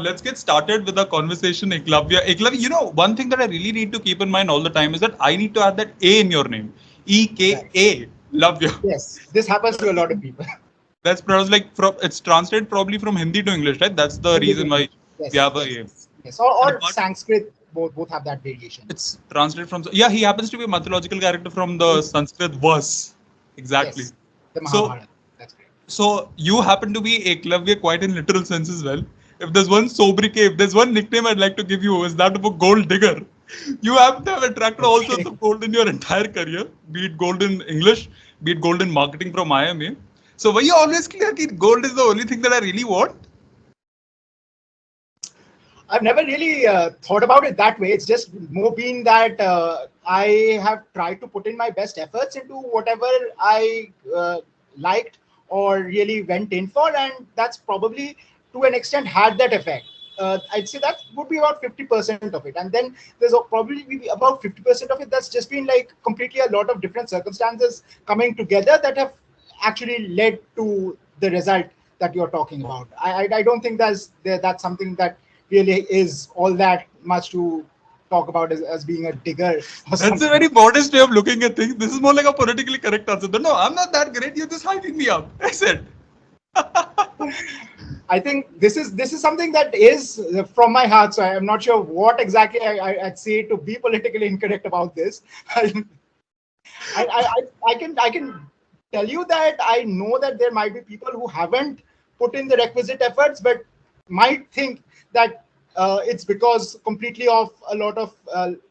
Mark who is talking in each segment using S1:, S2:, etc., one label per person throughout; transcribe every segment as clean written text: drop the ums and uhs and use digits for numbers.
S1: let's get started with the conversation, Ekalavya. Ekalavya, one thing that I really need to keep in mind all the time is that I need to add that A in your name.
S2: Right.
S1: E-K-A. Lavya.
S2: Yes, this happens to a lot of people.
S1: That's pronounced it's translated probably from Hindi to English, right? That's the
S2: Hindi to
S1: reason why
S2: English.
S1: we
S2: Yes,
S1: have a
S2: yes,
S1: A.
S2: yes, yes.
S1: And
S2: Or
S1: apart,
S2: Sanskrit, both have that variation.
S1: it's translated from, yeah, he happens to be a mythological character from the Sanskrit verse. Exactly.
S2: Yes, the
S1: So,
S2: Mahabharata. That's great.
S1: So you happen to be Ekalavya quite in literal sense as well. If there's one sobriquet, if there's one nickname I'd like to give you, is that of a gold digger. You have to have attracted all sorts
S2: Okay.
S1: of gold in your entire career, be it gold in English, be it gold in marketing from IIM-A. So were you always clear that gold is the only thing that I really want?
S2: I've never really thought about it that way. It's just more been that I have tried to put in my best efforts into whatever I liked or really went in for, and that's probably to an extent had that effect. I'd say that would be about 50% of it, and then there's probably be about 50% of it that's just been like completely a lot of different circumstances coming together that have actually led to the result that you're talking about. I don't think that's something that really is all that much to talk about as being a digger or
S1: That's a
S2: something.
S1: very modest way of looking at things. This is more like a politically correct answer. No, I'm not that great. You're just hyping me up. I said.
S2: I think this is something that is from my heart. So I'm not sure what exactly I'd say to be politically incorrect about this. I can tell you that I know that there might be people who haven't put in the requisite efforts, but might think that it's because completely of a lot of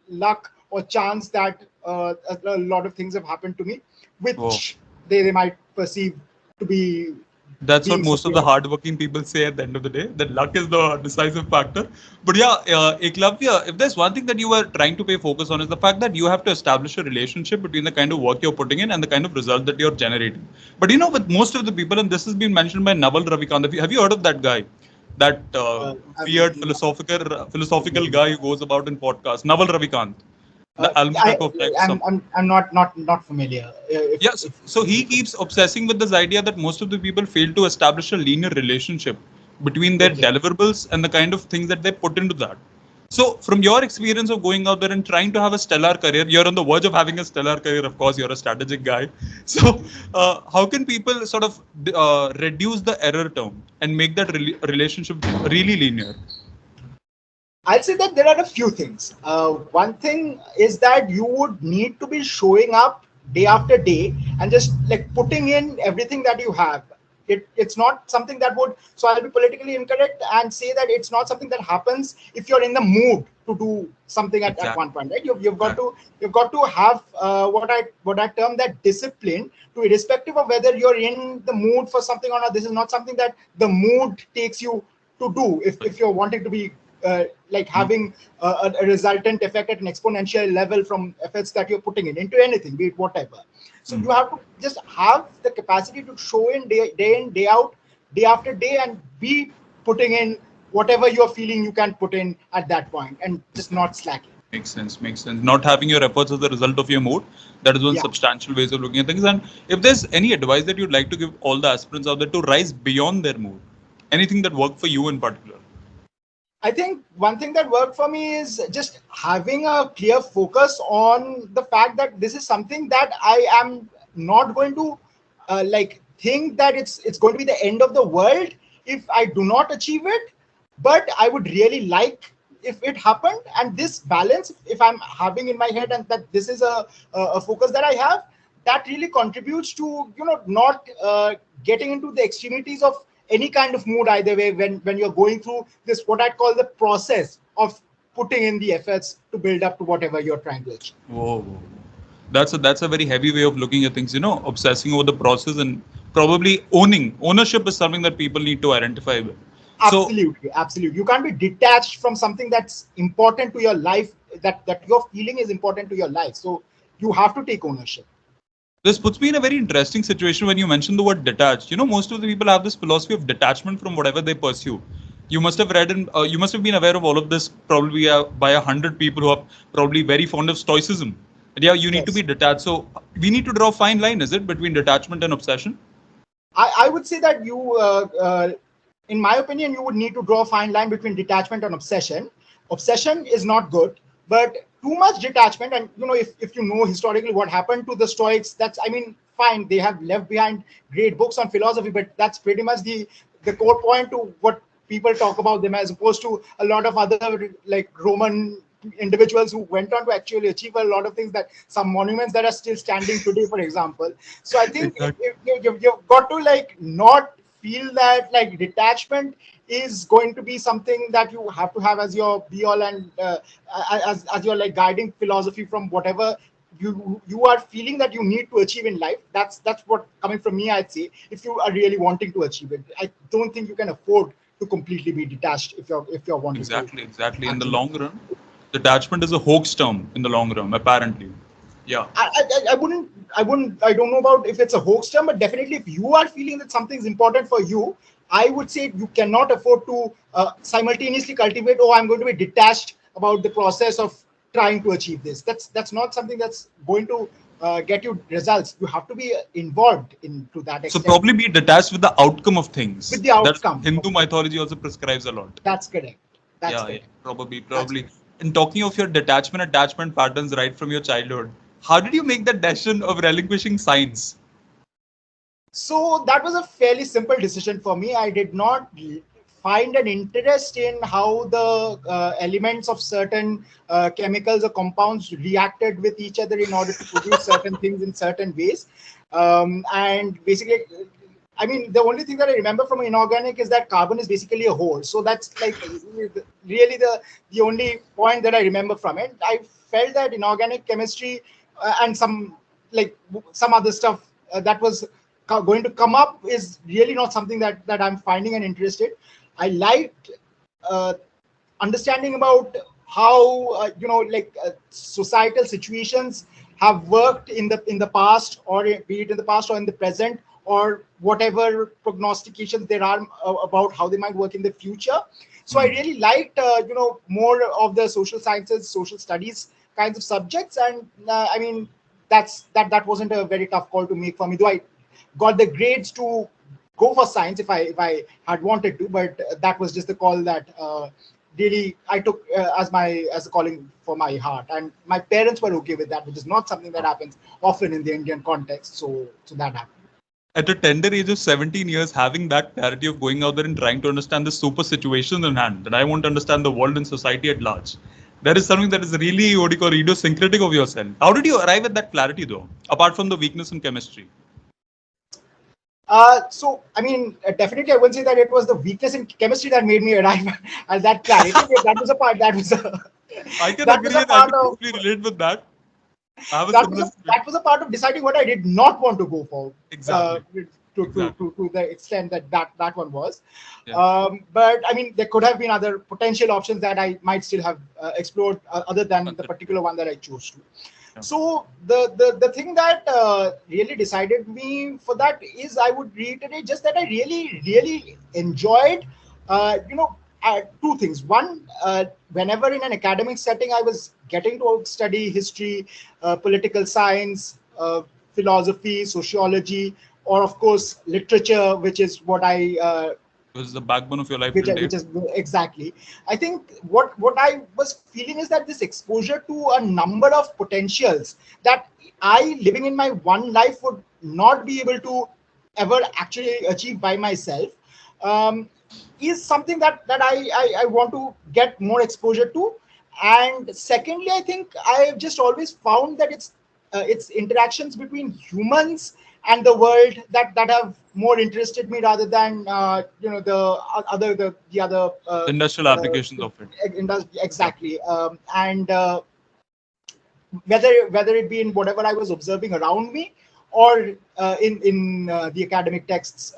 S2: luck or chance that a lot of things have happened to me,
S1: Whoa.
S2: which they might perceive to be
S1: That's what
S2: being
S1: most of the
S2: superior.
S1: hardworking people say at the end of the day, that luck is the decisive factor. But yeah, Ekalavya, if there's one thing that you are trying to pay focus on is the fact that you have to establish a relationship between the kind of work you're putting in and the kind of result that you're generating. But with most of the people, and this has been mentioned by Naval Ravikant, have you heard of that guy? That weird
S2: I'm
S1: philosophical guy who goes about in podcasts, Naval Ravikant, the
S2: I
S1: almanac of like some.
S2: I'm not familiar.
S1: Yes, so he keeps obsessing with this idea that most of the people fail to establish a linear relationship between their
S2: Okay.
S1: deliverables and the kind of things that they put into that. So, from your experience of going out there and trying to have a stellar career, you're on the verge of having a stellar career. Of course, you're a strategic guy. So, how can people sort of reduce the error term and make that relationship really linear?
S2: I'd say that there are a few things. One thing is that you would need to be showing up day after day and just like putting in everything that you have. It's not something that would, so I'll be politically incorrect and say that it's not something that happens if you're in the mood to do something at
S1: Exactly.
S2: one point, right? You've got to have what I term that discipline, to irrespective of whether you're in the mood for something or not. This is not something that the mood takes you to do if you're wanting to be like having a resultant effect at an exponential level from efforts that you're putting into anything, be it whatever. So you have to just have the capacity to show day in, day out, day after day, and be putting in whatever you're feeling you can put in at that point, and just not slacking.
S1: Makes sense. Makes sense. Not having your efforts as a result of your mood. That is one
S2: Yeah.
S1: substantial ways of looking at things. And if there's any advice that you'd like to give all the aspirants out there to rise beyond their mood, anything that worked for you in particular.
S2: I think one thing that worked for me is just having a clear focus on the fact that this is something that I am not going to like think that it's going to be the end of the world if I do not achieve it, but I would really like if it happened. And this balance, if I'm having in my head, and that this is a focus that I have, that really contributes to not getting into the extremities of any kind of mood either way when you're going through this, what I'd call the process of putting in the efforts to build up to whatever you're trying to achieve.
S1: Whoa. That's a very heavy way of looking at things, obsessing over the process and probably ownership is something that people need to identify with. So
S2: Absolutely. You can't be detached from something that's important to your life, that your feeling is important to your life. So you have to take ownership.
S1: this puts me in a very interesting situation when you mentioned the word detached. Most of the people have this philosophy of detachment from whatever they pursue. You must have read and you must have been aware of all of this probably by 100 people who are probably very fond of Stoicism. And yeah, you need to
S2: Yes.
S1: be detached. So we need to draw a fine line, is it, between detachment and obsession?
S2: I would say that you in my opinion, you would need to draw a fine line between detachment and obsession. Obsession is not good, but too much detachment, and if you know historically what happened to the Stoics, that's, I mean, fine, they have left behind great books on philosophy, but that's pretty much the core point to what people talk about them, as opposed to a lot of other like Roman individuals who went on to actually achieve a lot of things, that some monuments that are still standing today, for example. So I think
S1: Exactly.
S2: you've got to like not feel that like detachment is going to be something that you have to have as your be all and as your like guiding philosophy from whatever you are feeling that you need to achieve in life. That's what, coming from me, I'd say, if you are really wanting to achieve it, I don't think you can afford to completely be detached if you're wanting to
S1: Exactly. In the
S2: actually.
S1: long run, detachment is a hoax term in the long run, apparently. Yeah.
S2: I don't know about if it's a hoax term, but definitely if you are feeling that something's important for you, I would say you cannot afford to simultaneously cultivate, oh, I'm going to be detached about the process of trying to achieve this. That's not something that's going to get you results. You have to be involved to that
S1: So
S2: extent
S1: probably be detached with the outcome of
S2: with
S1: things.
S2: the
S1: That
S2: outcome of
S1: Hindu
S2: it.
S1: mythology also prescribes a lot.
S2: That's correct. That's
S1: Yeah,
S2: correct. That's
S1: probably.
S2: correct.
S1: And talking of your detachment attachment patterns right from your childhood, how did you make that decision of relinquishing science?
S2: So that was a fairly simple decision for me. I did not find an interest in how the elements of certain chemicals or compounds reacted with each other in order to produce certain things in certain ways. And basically, I mean, the only thing that I remember from inorganic is that carbon is basically a whole. So that's like really the only point that I remember from it. I felt that inorganic chemistry and some other stuff that was going to come up is really not something that I'm finding an interest in. I liked uh, understanding about how societal situations have worked in the past, or be it in the past or in the present, or whatever prognostications there are about how they might work in the future. So I
S1: Hmm.
S2: really liked more of the social sciences, social studies kinds of subjects. And I mean, that wasn't a very tough call to make for me, though I got the grades to go for science if I had wanted to, but that was just the call that really I took as a calling for my heart, and my parents were okay with that, which is not something that happens often in the Indian context. So that happened.
S1: At a tender age of 17 years, having that clarity of going out there and trying to understand the super situation in hand, that I want to understand the world and society at large. That is something that is really, what do you call, idiosyncratic of yourself. How did you arrive at that clarity though, apart from the weakness in chemistry?
S2: So, I mean, definitely, I wouldn't say that it was the weakness in chemistry that made me arrive at that clarity. That was a part.
S1: I can
S2: That was
S1: agree
S2: a
S1: and I
S2: part
S1: can
S2: of
S1: totally relate with that. I have a
S2: that was
S1: similar
S2: a
S1: situation.
S2: that was a part of deciding what I did not want to go for. Uh,
S1: Exactly. Exactly.
S2: to the extent that one was.
S1: Yeah.
S2: But I mean, there could have been other potential options that I might still have explored other than the
S1: Consider.
S2: particular one that I chose to.
S1: Yeah.
S2: So the thing that really decided me for that is, I would reiterate just that I really enjoyed two things. One, whenever in an academic setting I was getting to study history, political science, philosophy, sociology, or of course literature, which is what I
S1: It was the backbone of your life till date.
S2: which is exactly. I think what I was feeling is that this exposure to a number of potentials that I, living in my one life, would not be able to ever actually achieve by myself, um, is something that I want to get more exposure to. And secondly, I think I've just always found that it's interactions between humans and the world that have more interested me, rather than the other
S1: Industrial applications of it. Yeah.
S2: exactly. And whether it be in whatever I was observing around me, or in the academic texts,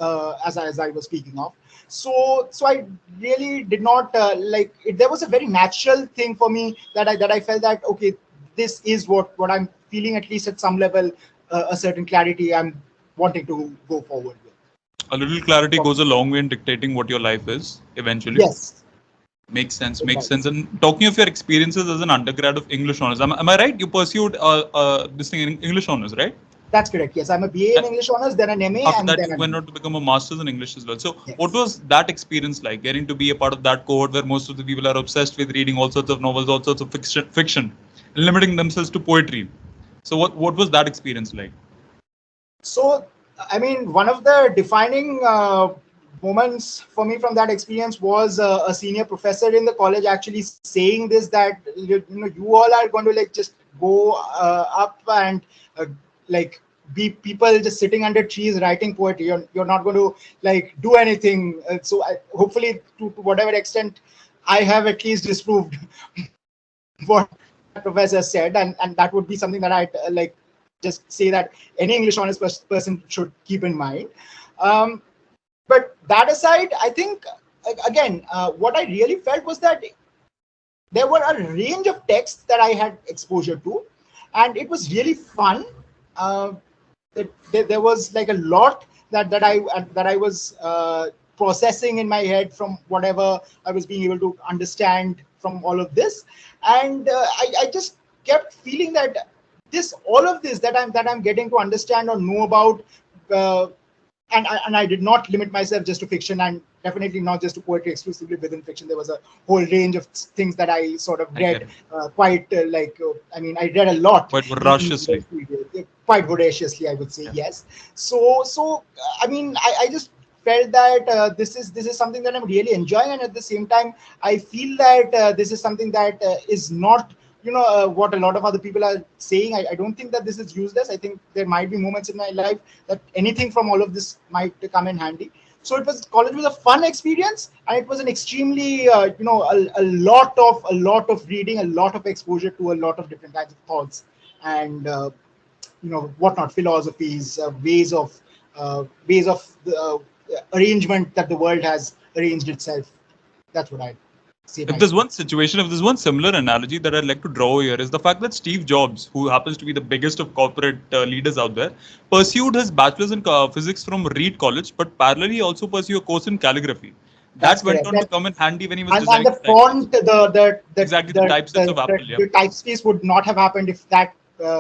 S2: as I was speaking of. So I really did not like it. There was a very natural thing for me that I felt that, okay, this is what I'm feeling, at least at some level, a certain clarity I'm wanting to go forward with.
S1: A little clarity goes a long way in dictating what your life is eventually.
S2: Yes,
S1: Makes sense.
S2: it
S1: Makes
S2: does.
S1: sense. And talking of your experiences as an undergrad of English honors, am I right? You pursued this thing in English honors, right?
S2: That's correct. Yes, I'm a BA in English honors, then an MA,
S1: After
S2: and
S1: that,
S2: then
S1: you
S2: an
S1: went
S2: MA.
S1: on to become a master's in English as well. So, what
S2: Yes.
S1: was that experience like? Getting to be a part of that cohort where most of the people are obsessed with reading all sorts of novels, all sorts of fiction, limiting themselves to poetry. So, what was that experience like?
S2: So, I mean, one of the defining moments for me from that experience was a senior professor in the college actually saying this, that you all are going to like just go up and like be people just sitting under trees writing poetry. You're not going to like do anything. So hopefully to whatever extent I have at least disproved what that professor said, and that would be something that I'd like just say that any English honest person should keep in mind. Um, but that aside, I think again, what I really felt was that there were a range of texts that I had exposure to, and it was really fun. Uh, there was like a lot that I was processing in my head from whatever I was being able to understand from all of this, and I just kept feeling that this all of this that I'm getting to understand or know about. Uh, and I did not limit myself just to fiction, and definitely not just to poetry exclusively within fiction. There was a whole range of things that I sort of
S1: I get
S2: read
S1: it.
S2: quite I mean, I read a lot
S1: Quite
S2: in
S1: voraciously.
S2: those periods, quite voraciously, I would say.
S1: Yeah.
S2: Yes. So I mean, I just felt that this is something that I'm really enjoying, and at the same time I feel that this is something that is not what a lot of other people are saying. I don't think that this is useless. I think there might be moments in my life that anything from all of this might come in handy. So it was college was a fun experience, and it was an extremely a lot of reading, a lot of exposure to a lot of different kinds of thoughts, and whatnot, philosophies, ways of the arrangement that the world has arranged itself. That's what I say my
S1: If there's one
S2: experience.
S1: situation, if there's one similar analogy that I'd like to draw here, is the fact that Steve Jobs, who happens to be the biggest of corporate leaders out there, pursued his bachelor's in physics from Reed College, but parallelly he also pursued a course in calligraphy.
S2: That's
S1: That went
S2: correct.
S1: on to come in handy when he was
S2: And
S1: designing
S2: the
S1: the typeface.
S2: font, the
S1: Exactly, the
S2: the
S1: typesets of
S2: the, the,
S1: Apple. Yeah.
S2: the typeface would not have happened if that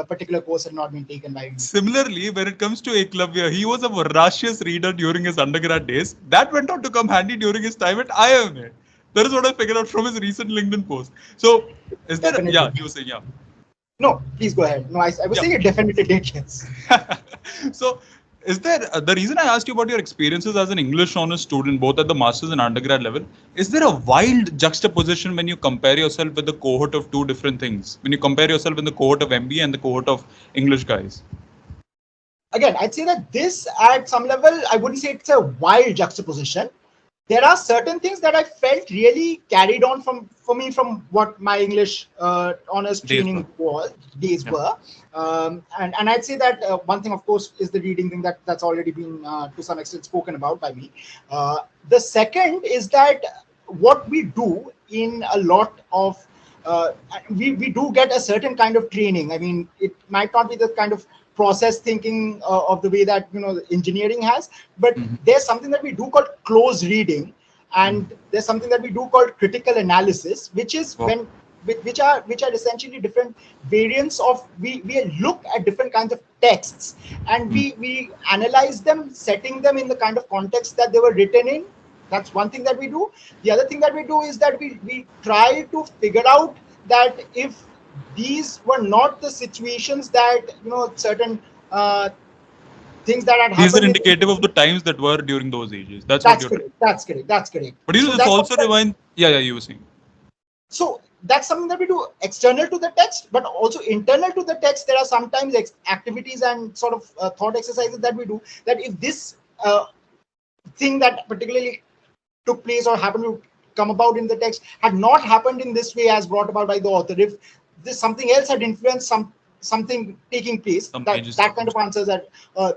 S2: particular course had not been taken by me.
S1: Similarly, when it comes to Ekalavya, he was a voracious reader during his undergrad days. That went on to come handy during his time at IIM-A. That is what I figured out from his recent LinkedIn post. So, is there? Yeah,
S2: Definitely.
S1: you were saying, yeah.
S2: No, please go ahead. No, I was
S1: Yeah.
S2: saying it definitely did. Yes.
S1: So, is there the reason I asked you about your experiences as an English honors student, both at the master's and undergrad level? Is there a wild juxtaposition when you compare yourself with the cohort of two different things? When you compare yourself in the cohort of MBA and the cohort of English guys?
S2: Again, I'd say that this, at some level, I wouldn't say it's a wild juxtaposition. There are certain things that I felt really carried on for me from what my English honors
S1: Days were.
S2: training was days
S1: Yeah.
S2: were, and I'd say that one thing, of course, is the reading thing that's already been to some extent spoken about by me. The second is that what we do in a lot of we do get a certain kind of training. I mean, it might not be the kind of process thinking of the way that engineering has, but
S1: Mhm.
S2: there's something that we do called close reading,
S1: Mhm.
S2: and there's something that we do called critical analysis, which is
S1: Wow.
S2: which are essentially different variants of we look at different kinds of texts, and
S1: Mhm.
S2: we analyze them, setting them in the kind of context that they were written in. That's one thing that we do. The other thing that we do is that we try to figure out that if these were not the situations that certain uh, things that had
S1: These are
S2: happened in.
S1: indicative of the times that were during those ages. That's what
S2: That's
S1: you're trying.
S2: correct. That's correct. That's correct.
S1: But
S2: So
S1: this
S2: that's something
S1: also
S2: that,
S1: reminds. Yeah, yeah, you were saying.
S2: so that's something that we do external to the text, but also internal to the text. There are sometimes activities and sort of thought exercises that we do. That if this thing that particularly took place or happened to come about in the text had not happened in this way as brought about by the author, if this something else had influenced something taking place,
S1: Some
S2: that
S1: major
S2: that kind of
S1: circumstance.
S2: answers are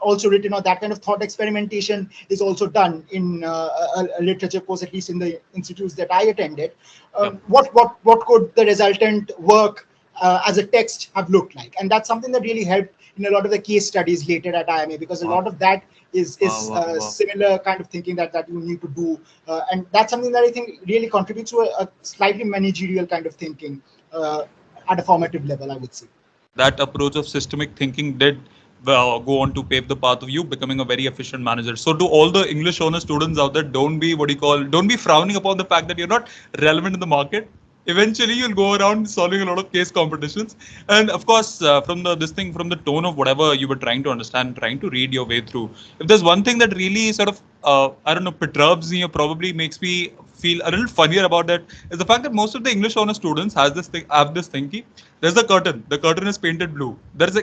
S2: also written, or that kind of thought experimentation is also done in a literature course, at least in the institutes that I attended.
S1: Yeah.
S2: What could the resultant work as a text have looked like? And that's something that really helped in a lot of the case studies later at IIM-A, because a
S1: Wow.
S2: lot of that is
S1: Wow. Wow. Wow.
S2: similar kind of thinking that you need to do, and that's something that I think really contributes to a slightly managerial kind of thinking at a formative level, I would say.
S1: That approach of systemic thinking did go on to pave the path of you becoming a very efficient manager. So to all the English owner students out there, don't be frowning upon the fact that you're not relevant in the market. Eventually you'll go around solving a lot of case competitions. And of course, from the tone of whatever you were trying to understand, trying to read your way through, if there's one thing that really sort of I don't know, perturbs me or probably makes me feel a little funnier about that, is the fact that most of the English honor students have this thinking. There's the curtain. The curtain is painted blue. That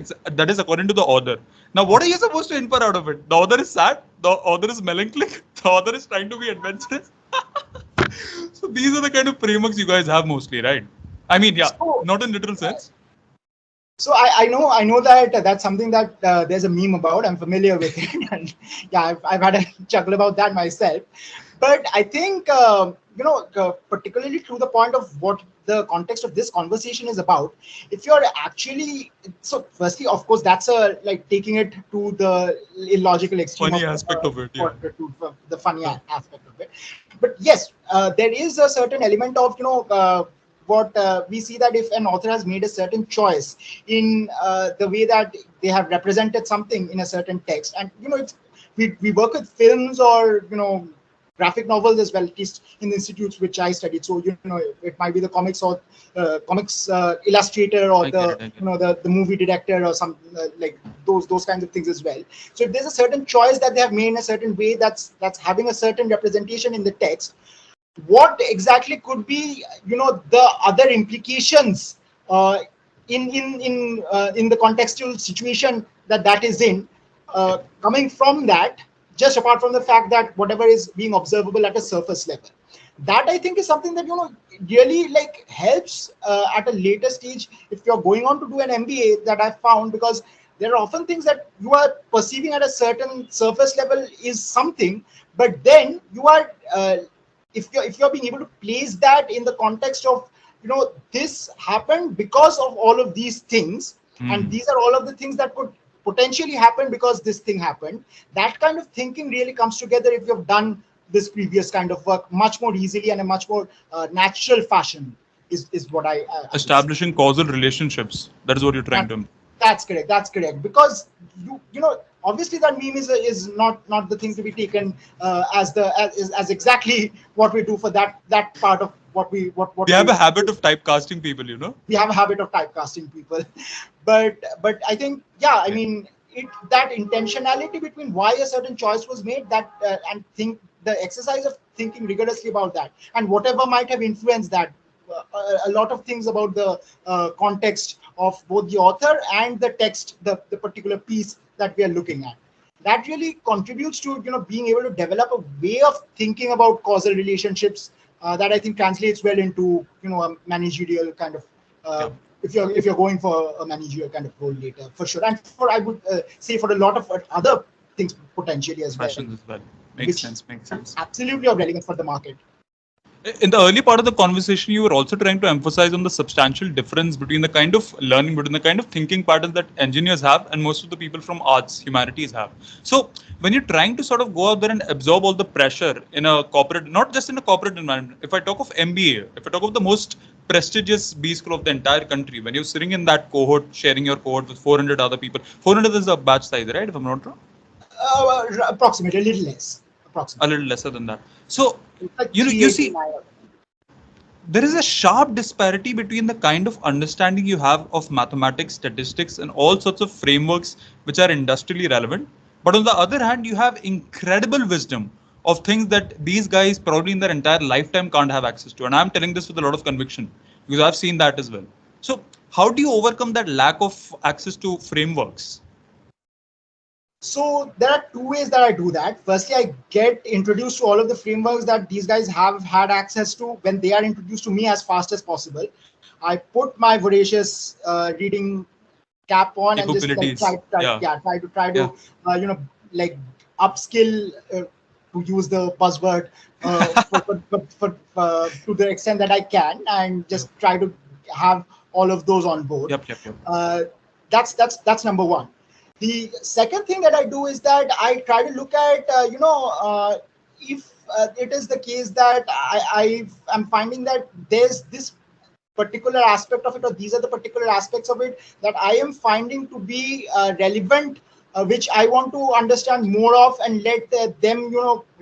S1: is according to the author. Now, what are you supposed to infer out of it? The author is sad. The author is melancholic. The author is trying to be adventurous. So these are the kind of frameworks you guys have mostly, right? I mean, yeah,
S2: So,
S1: not in literal sense.
S2: so I know that that's something that there's a meme about. I'm familiar with it, and yeah, I've had a chuckle about that myself. But I think particularly to the point of what the context of this conversation is about. If you're actually, so firstly, of course, that's a like taking it to the illogical extreme
S1: Funny aspect of it, yeah.
S2: to the funny aspect of it. But yes, there is a certain element of what we see, that if an author has made a certain choice in the way that they have represented something in a certain text, and it's we work with films or graphic novels as well, at least in the institutes which I studied. So it might be the comics or comics illustrator or the movie director or some like those kinds of things as well. So if there's a certain choice that they have made in a certain way that's having a certain representation in the text, what exactly could be the other implications in the contextual situation that is in, coming from that, just apart from the fact that whatever is being observable at a surface level, that I think is something that really like helps at a later stage if you're going on to do an MBA, that I found, because there are often things that you are perceiving at a certain surface level is something, but then you are if you're being able to place that in the context of this happened because of all of these things, and these are all of the things that could potentially happen because this thing happened, that kind of thinking really comes together if you've done this previous kind of work much more easily and a much more natural fashion, is what I
S1: establishing causal relationships. That is what you're trying to.
S2: That's correct. That's correct. Because obviously that meme is not the thing to be taken as exactly what we do for that part of what we
S1: have a habit of typecasting people.
S2: We have a habit of typecasting people, but I think I mean that intentionality between why a certain choice was made, that and think the exercise of thinking rigorously about that and whatever might have influenced that. A lot of things about the context of both the author and the text, the particular piece that we are looking at. That really contributes to being able to develop a way of thinking about causal relationships that I think translates well into a managerial kind of if you're going for a managerial kind of role later, for sure, and for I would say for a lot of other things potentially as well.
S1: Makes sense.
S2: Absolutely of relevance for the market.
S1: In the early part of the conversation, you were also trying to emphasize on the substantial difference between the kind of learning, between the kind of thinking patterns that engineers have and most of the people from arts, humanities have. So when you're trying to sort of go out there and absorb all the pressure in a corporate, not just in a corporate environment, if I talk of MBA, if I talk of the most prestigious B school of the entire country, when you're sitting in that cohort, sharing your cohort with 400 other people, 400 is a batch size, right? If I'm not wrong?
S2: Approximately, a little less.
S1: A little lesser than that. So, you see, there is a sharp disparity between the kind of understanding you have of mathematics, statistics, and all sorts of frameworks which are industrially relevant. But on the other hand, you have incredible wisdom of things that these guys probably in their entire lifetime can't have access to. And I'm telling this with a lot of conviction because I've seen that as well. So, how do you overcome that lack of access to frameworks?
S2: So there are two ways that I do that. Firstly, I get introduced to all of the frameworks that these guys have had access to when they are introduced to me as fast as possible. I put my voracious reading cap on and just try to like upskill, to use the buzzword to the extent that I can, and just try to have all of those on board. That's number one. The second thing that I do is that I try to look at, if it is the case that I'm finding that there's this particular aspect of it, or these are the particular aspects of it that I am finding to be relevant, which I want to understand more of, and let them,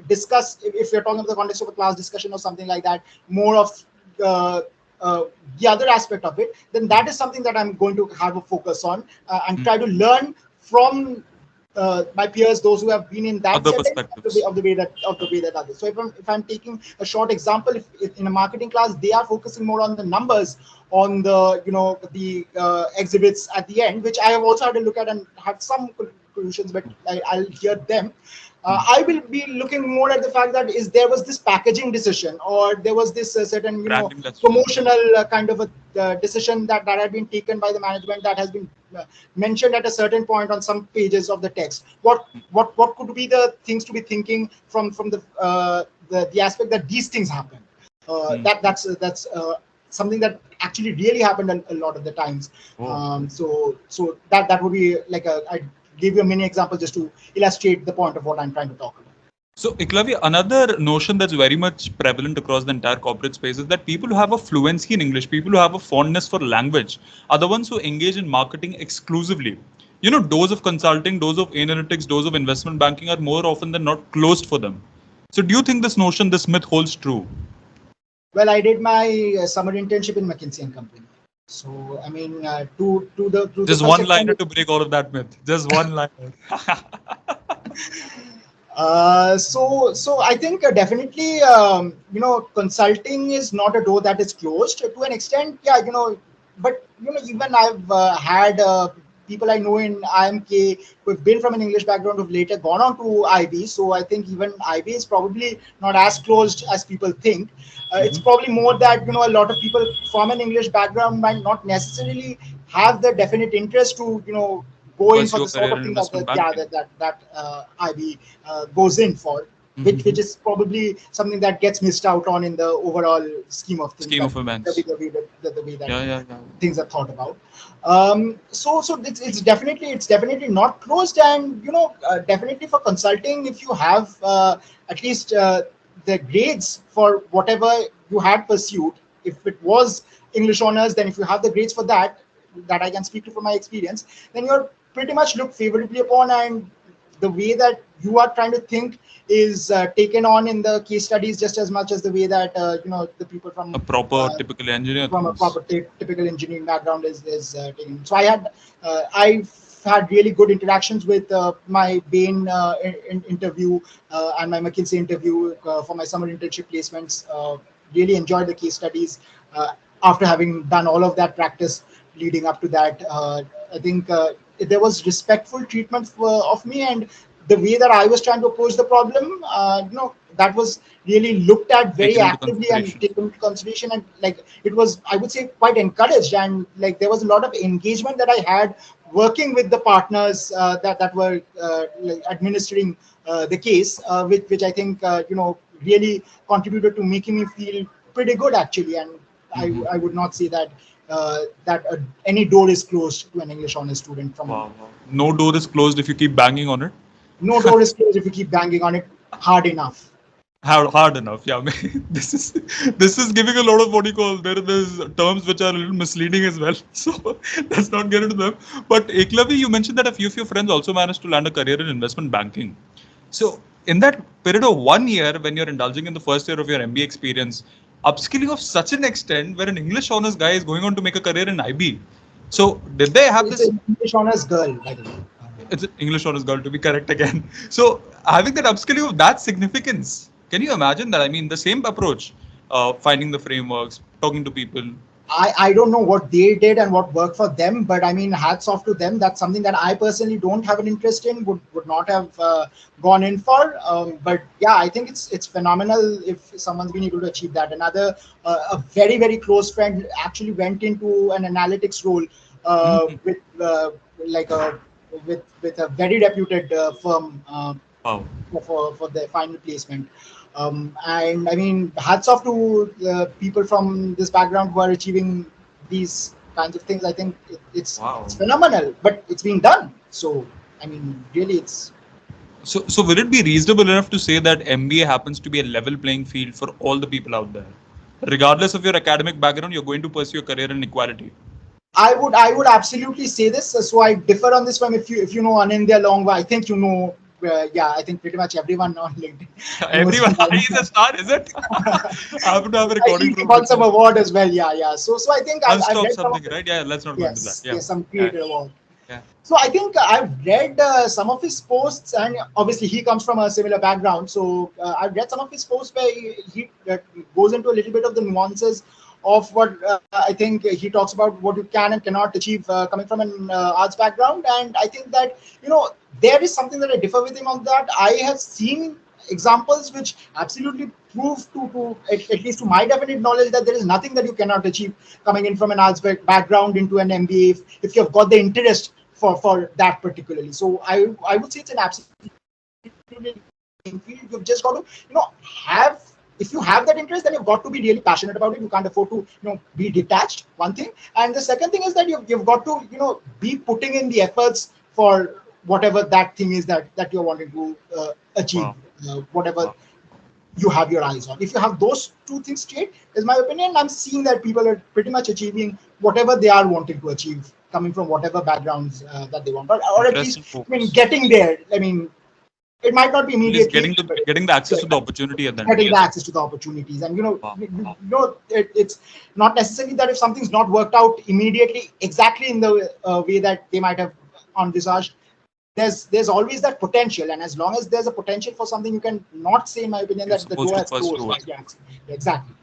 S2: discuss, if you're talking about the context of a class discussion or something like that, more of uh, uh, the other aspect of it, then that is something that I'm going to have a focus on, and try to learn from my peers, those who have been in that
S1: Other
S2: setting,
S1: perspectives.
S2: of the way that others. So if I'm taking a short example, if in a marketing class they are focusing more on the numbers, on the the exhibits at the end, which I have also had to look at and have some conclusions, but I'll hear them. I will be looking more at the fact that there was this packaging decision, or there was this certain
S1: Branding decision.
S2: promotional kind of a decision that had been taken by the management, that has been mentioned at a certain point on some pages of the text. What could be the things to be thinking from the aspect that these things happen? That's something that actually really happened a lot of the times. So that would be like I give you a mini example just to illustrate the point of what I'm trying to talk about.
S1: So, Ekalavya, another notion that's very much prevalent across the entire corporate space is that people who have a fluency in English, people who have a fondness for language, are the ones who engage in marketing exclusively. Doors of consulting, doors of analytics, doors of investment banking are more often than not closed for them. So, do you think this notion, this myth holds true?
S2: Well, I did my summer internship in McKinsey and Company. So I mean, to the
S1: Just
S2: first
S1: one
S2: extent,
S1: liner to break all of that myth. Just one liner.
S2: so I think definitely, consulting is not a door that is closed to an extent. Yeah, but even I've had people I know in IIM-A who've been from an English background, who've later gone on to IB. So I think even IB is probably not as closed as people think. It's probably more that a lot of people from an English background might not necessarily have the definite interest to go in for
S1: Pursue a
S2: the sort
S1: career
S2: of
S1: in
S2: thing that
S1: investment banking.
S2: IB goes in for, which is probably something that gets missed out on in the overall scheme of things,
S1: Scheme
S2: that
S1: of events.
S2: the way that
S1: Yeah, yeah, yeah.
S2: things are thought about. So it's definitely not closed, and definitely for consulting, if you have at least the grades for whatever you had pursued, if it was English honors, then if you have the grades for that I can speak to from my experience, then you're pretty much looked favorably upon, and the way that you are trying to think is taken on in the case studies just as much as the way that the people
S1: A
S2: from
S1: proper typical engineer
S2: a
S1: thinks.
S2: proper typical engineering background is taken. So I've had really good interactions with my Bain interview and my McKinsey interview for my summer internship placements. Really enjoyed the case studies after having done all of that practice leading up to that. I think there was respectful treatment of me, and the way that I was trying to approach the problem, that was really looked at very
S1: Taken into
S2: actively and
S1: consideration.
S2: taken into consideration, and like it was, I would say, quite encouraged, and like there was a lot of engagement that I had working with the partners that were like administering the case, which I think really contributed to making me feel pretty good actually, and I would not say that any door is closed to an English honors student from.
S1: Wow, wow. No door is closed if you keep banging on it.
S2: No door is closed if you keep banging on it hard enough.
S1: Hard enough. Yeah, this is giving a lot of what you call there's terms which are a little misleading as well. So let's not get into them. But Ekalavya, you mentioned that a few of your friends also managed to land a career in investment banking. So in that period of 1 year, when you're indulging in the first year of your MBA experience, upskilling of such an extent where an English honors guy is going on to make a career in IB. So did they have
S2: It's
S1: this?
S2: an English honors girl, by the way.
S1: It's an English honors girl to be correct again. So having that upskilling of that significance, can you imagine that? I mean, the same approach, finding the frameworks, talking to people.
S2: I don't know what they did and what worked for them, but I mean, hats off to them. That's something that I personally don't have an interest in, would not have gone in for. But yeah, I think it's phenomenal if someone's been able to achieve that. Another a very very close friend actually went into an analytics role with like a with a very reputed firm
S1: Wow.
S2: for the final placement. And I mean, hats off to the people from this background who are achieving these kinds of things. I think it's
S1: Wow.
S2: phenomenal, but it's being done. So I mean, really, it's
S1: So will it be reasonable enough to say that MBA happens to be a level playing field for all the people out there? regardless of your academic background, you're going to pursue a career in equality.
S2: I would absolutely say this. So I differ on this one. If you know Anindya Longwa, I think you know. Yeah, I think pretty much everyone on LinkedIn knows
S1: Everyone,
S2: him by
S1: he's a
S2: now.
S1: star, is it? I happen to have a recording
S2: He
S1: room
S2: won
S1: with
S2: some
S1: him.
S2: award as well. Yeah. So I think I've
S1: Unstop
S2: read some of
S1: something,
S2: it.
S1: right? Yeah, let's not go into that. Yeah.
S2: Yes, some
S1: Yeah.
S2: creator award.
S1: Yeah.
S2: So I think I've read some of his posts, and obviously he comes from a similar background. So I've read some of his posts where he goes into a little bit of the nuances of what I think he talks about what you can and cannot achieve coming from an arts background. And I think that there is something that I differ with him on that. I have seen examples which absolutely prove at least to my definite knowledge that there is nothing that you cannot achieve coming in from an arts background into an MBA if you've got the interest for that particularly. So I would say it's an absolutely field. You've just got to have, if you have that interest, then you've got to be really passionate about it. You can't afford to be detached, one thing. And the second thing is that you've got to be putting in the efforts for whatever that thing is that you're wanting to achieve.
S1: Wow.
S2: Whatever
S1: Wow.
S2: you have your eyes on. If you have those two things straight, is my opinion, I'm seeing that people are pretty much achieving whatever they are wanting to achieve, coming from whatever backgrounds that they want, or at least,
S1: Interesting
S2: I mean,
S1: focus.
S2: getting there. I mean, it might not be
S1: At least
S2: immediately, but
S1: getting the access to the opportunity at the end.
S2: getting the
S1: Yes.
S2: access to the opportunities. And
S1: Wow. Wow.
S2: it's not necessarily that if something's not worked out immediately exactly in the way that they might have envisaged, there's always that potential. And as long as there's a potential for something, you can not say, in my opinion,
S1: You're
S2: that the
S1: supposed
S2: door
S1: to
S2: has closed.
S1: pursue it.
S2: Yeah, exactly.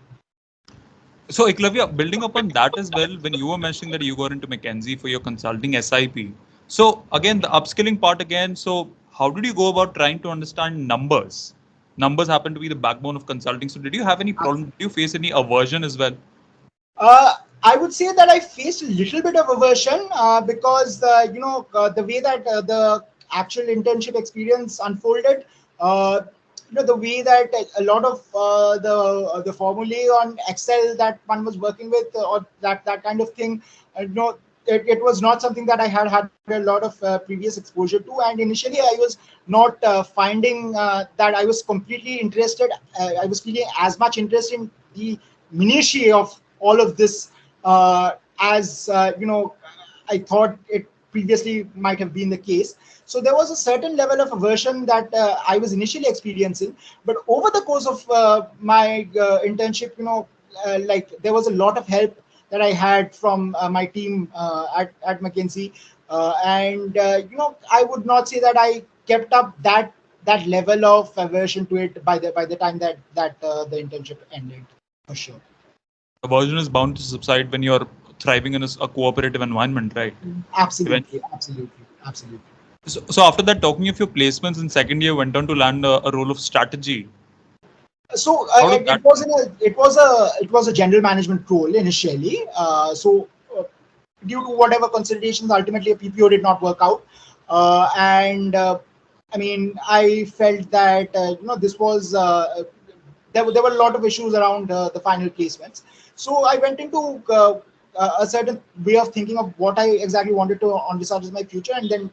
S1: So, Ekalavya, building upon that as well, when you were mentioning that you got into McKinsey for your consulting SIP. So, again, the upskilling part again. So, how did you go about trying to understand numbers? Numbers happen to be the backbone of consulting. So, did you have any problem? Did you face any aversion as well?
S2: I would say that I faced a little bit of aversion because the way that the actual internship experience unfolded. Uh, the way that a lot of the formulae on Excel that one was working with, or that kind of thing, it was not something that I had a lot of previous exposure to. And initially, I was not finding that I was completely interested. I was feeling as much interest in the minutiae of all of this as I thought it previously might have been the case. So there was a certain level of aversion that I was initially experiencing, but over the course of my internship, like there was a lot of help that I had from my team at McKinsey, and I would not say that I kept up that level of aversion to it by the time that the internship ended, for sure.
S1: Aversion is bound to subside when you're thriving in a cooperative environment, right?
S2: Absolutely,
S1: Eventually.
S2: absolutely, absolutely.
S1: So, after that, talking of your placements in second year, went on to land a role of strategy.
S2: So
S1: How did that?
S2: it was a general management role initially. Due to whatever considerations, ultimately a PPO did not work out, and I mean, I felt that this was there were a lot of issues around the final placements. So I went into a certain way of thinking of what I exactly wanted to envisage as my future, and then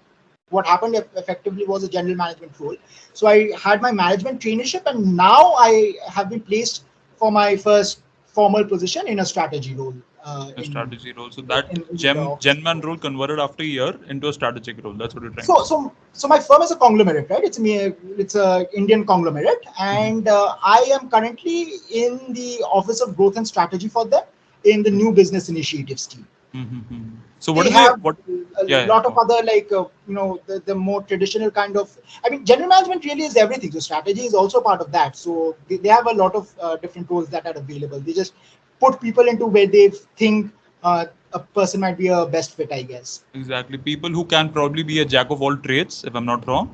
S2: what happened effectively was a general management role. So I had my management traineeship, and now I have been placed for my first formal position in a strategy role.
S1: A
S2: In,
S1: strategy role. So that
S2: in the office.
S1: Gen Man role converted after a year into a strategic role. That's what you're trying to
S2: So,
S1: say.
S2: so my firm is a conglomerate, right? It's a Indian conglomerate, and I am currently in the Office of Growth and Strategy for them in the new business initiatives team.
S1: Mm-hmm. So what
S2: They
S1: is the
S2: have
S1: what?
S2: a
S1: Yeah, yeah.
S2: lot of other, like the more traditional kind of, I mean, general management really is everything, so strategy is also part of that. So they have a lot of different roles that are available. They just put people into where they think a person might be a best fit, I guess.
S1: Exactly. People who can probably be a jack of all trades, if I'm not wrong.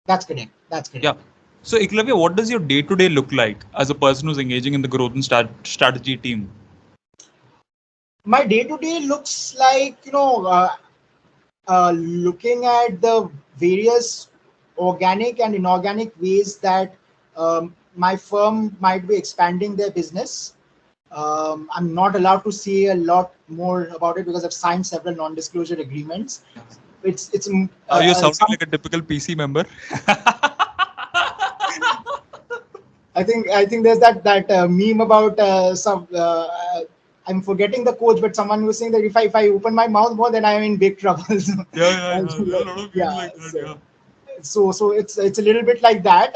S2: That's correct.
S1: Yeah. So Ekalavya, what does your day-to-day look like as a person who's engaging in the growth and strategy team?
S2: My day to day looks like looking at the various organic and inorganic ways that my firm might be expanding their business. I'm not allowed to say a lot more about it because I've signed several non-disclosure agreements. It's
S1: You're sounding
S2: some
S1: like a typical PC member.
S2: I think there's that meme about some. I'm forgetting the quote, but someone was saying that if I open my mouth more, then I'm in big trouble.
S1: Yeah. There are a lot of people
S2: Yeah.
S1: like that. Yeah.
S2: So it's a little bit like that.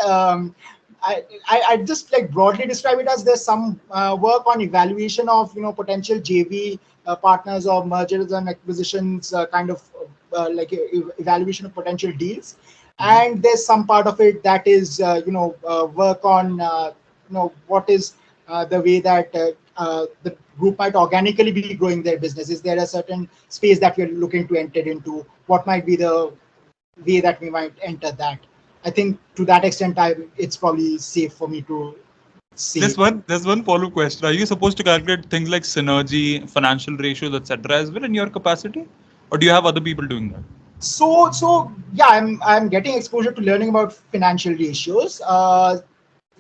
S2: I just like broadly describe it as there's some work on evaluation of potential JV partners or mergers and acquisitions, kind of like evaluation of potential deals, and there's some part of it that is work on what is the way that the group might organically be growing their business. Is there a certain space that we're looking to enter into? What might be the way that we might enter that? I think to that extent, it's probably safe for me to say.
S1: There's one follow-up question. Are you supposed to calculate things like synergy, financial ratios, etc. as well in your capacity, or do you have other people doing that?
S2: So yeah, I'm getting exposure to learning about financial ratios.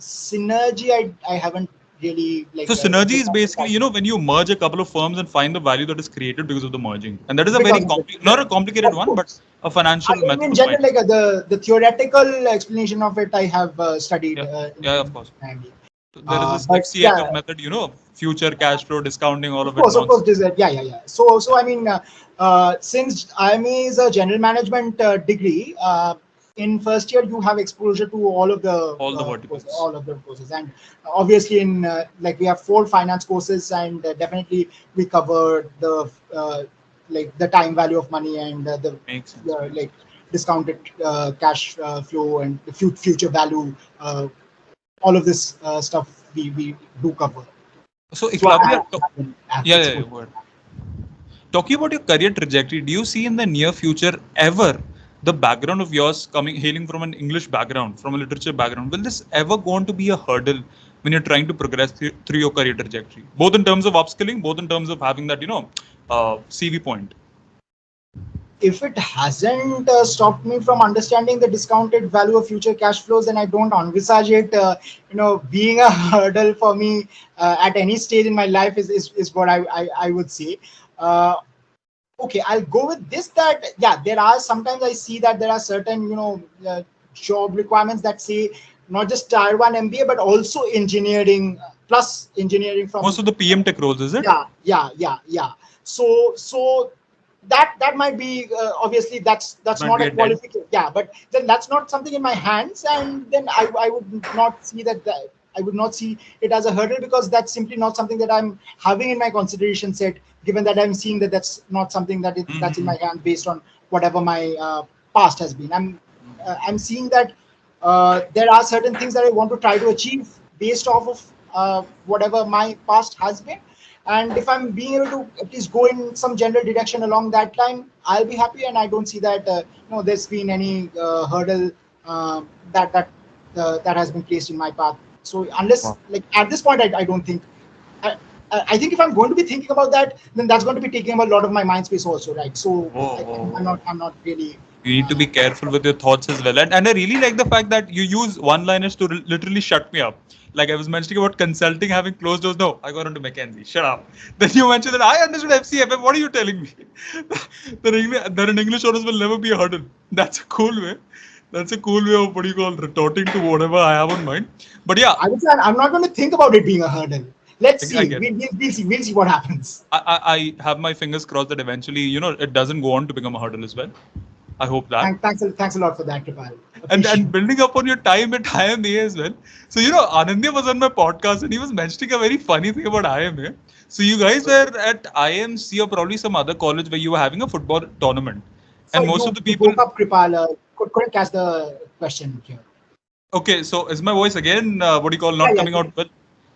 S2: Synergy, I haven't really
S1: So
S2: like
S1: synergy is basically, when you merge a couple of firms and find the value that is created because of the merging, and that is a very
S2: because of it.
S1: not a complicated
S2: Of
S1: one, but
S2: course.
S1: a financial
S2: In
S1: method of
S2: general,
S1: finding.
S2: like the theoretical explanation of it, I have studied
S1: Yeah, yeah, of
S2: in
S1: course.
S2: MBA.
S1: So there is this
S2: But
S1: FCFF
S2: yeah,
S1: method, future cash flow discounting, all of it
S2: of course,
S1: nonsense.
S2: this yeah. So I mean, since IIM-A is a general management degree, in first year you have exposure to
S1: All the verticals.
S2: all of the courses, and obviously in like we have 4 finance courses, and definitely we cover the like the time value of money and
S1: Makes sense. Makes
S2: like
S1: sense.
S2: discounted cash flow and the future value. All of this stuff we do cover.
S1: So
S2: So I
S1: Eklavya,
S2: have
S1: yeah.
S2: exposure.
S1: Go ahead. Talking about your career trajectory, do you see in the near future ever the background of yours hailing from an English background, from a literature background, will this ever going to be a hurdle when you're trying to progress through your career trajectory, both in terms of upskilling, both in terms of having that CV point?
S2: If it hasn't stopped me from understanding the discounted value of future cash flows, then I don't envisage it, being a hurdle for me at any stage in my life is what I would say. Uh, okay, I'll go with this, that yeah, there are sometimes I see that there are certain job requirements that say not just tier 1 MBA but also engineering, plus engineering
S1: Most
S2: from.
S1: of the PM tech roles, is it?
S2: Yeah. So that might be obviously that's
S1: Might
S2: not
S1: be
S2: a
S1: a dent.
S2: qualification. Yeah, but then that's not something in my hands, and then I would not see that I would not see it as a hurdle, because that's simply not something that I'm having in my consideration set. Given that I'm seeing that that's not something that's in
S1: Mm-hmm.
S2: my hand based on whatever my past has been. I'm seeing that there are certain things that I want to try to achieve based off of whatever my past has been. And if I'm being able to at least go in some general direction along that line, I'll be happy. And I don't see that there's been any hurdle that has been placed in my path. So unless,
S1: Wow.
S2: like, at this point, I don't think. I, I think if I'm going to be thinking about that, then that's going to be taking up a lot of my mind space also, right? So
S1: Whoa,
S2: I,
S1: whoa, whoa.
S2: I'm not really.
S1: You need to be careful with your thoughts as well. And I really like the fact that you use one-liners to literally shut me up. Like I was mentioning about consulting having closed doors. No, I got into McKinsey. Shut up. Then you mentioned that I understood FCFM. What are you telling me? That an English honors will never be a hurdle. That's a cool way. That's a cool way of retorting to whatever I have on mind. But yeah,
S2: I would say I'm not going to think about it being a hurdle. Let's
S1: I
S2: see.
S1: get it.
S2: We'll see what happens.
S1: I have my fingers crossed that eventually, it doesn't go on to become a hurdle as well. I hope that.
S2: Thanks a lot for that, Kripal.
S1: And
S2: Appreciate it.
S1: building up on your time at IIM-A as well. So Anandya was on my podcast and he was mentioning a very funny thing about IIM-A. So you guys were at IMC or probably some other college where you were having a football tournament, and
S2: Sorry,
S1: most of the
S2: you
S1: people.
S2: broke up, Kripal. Couldn't catch the question here.
S1: Okay, so is my voice again what do you call
S2: Yeah,
S1: not
S2: yeah.
S1: coming out well?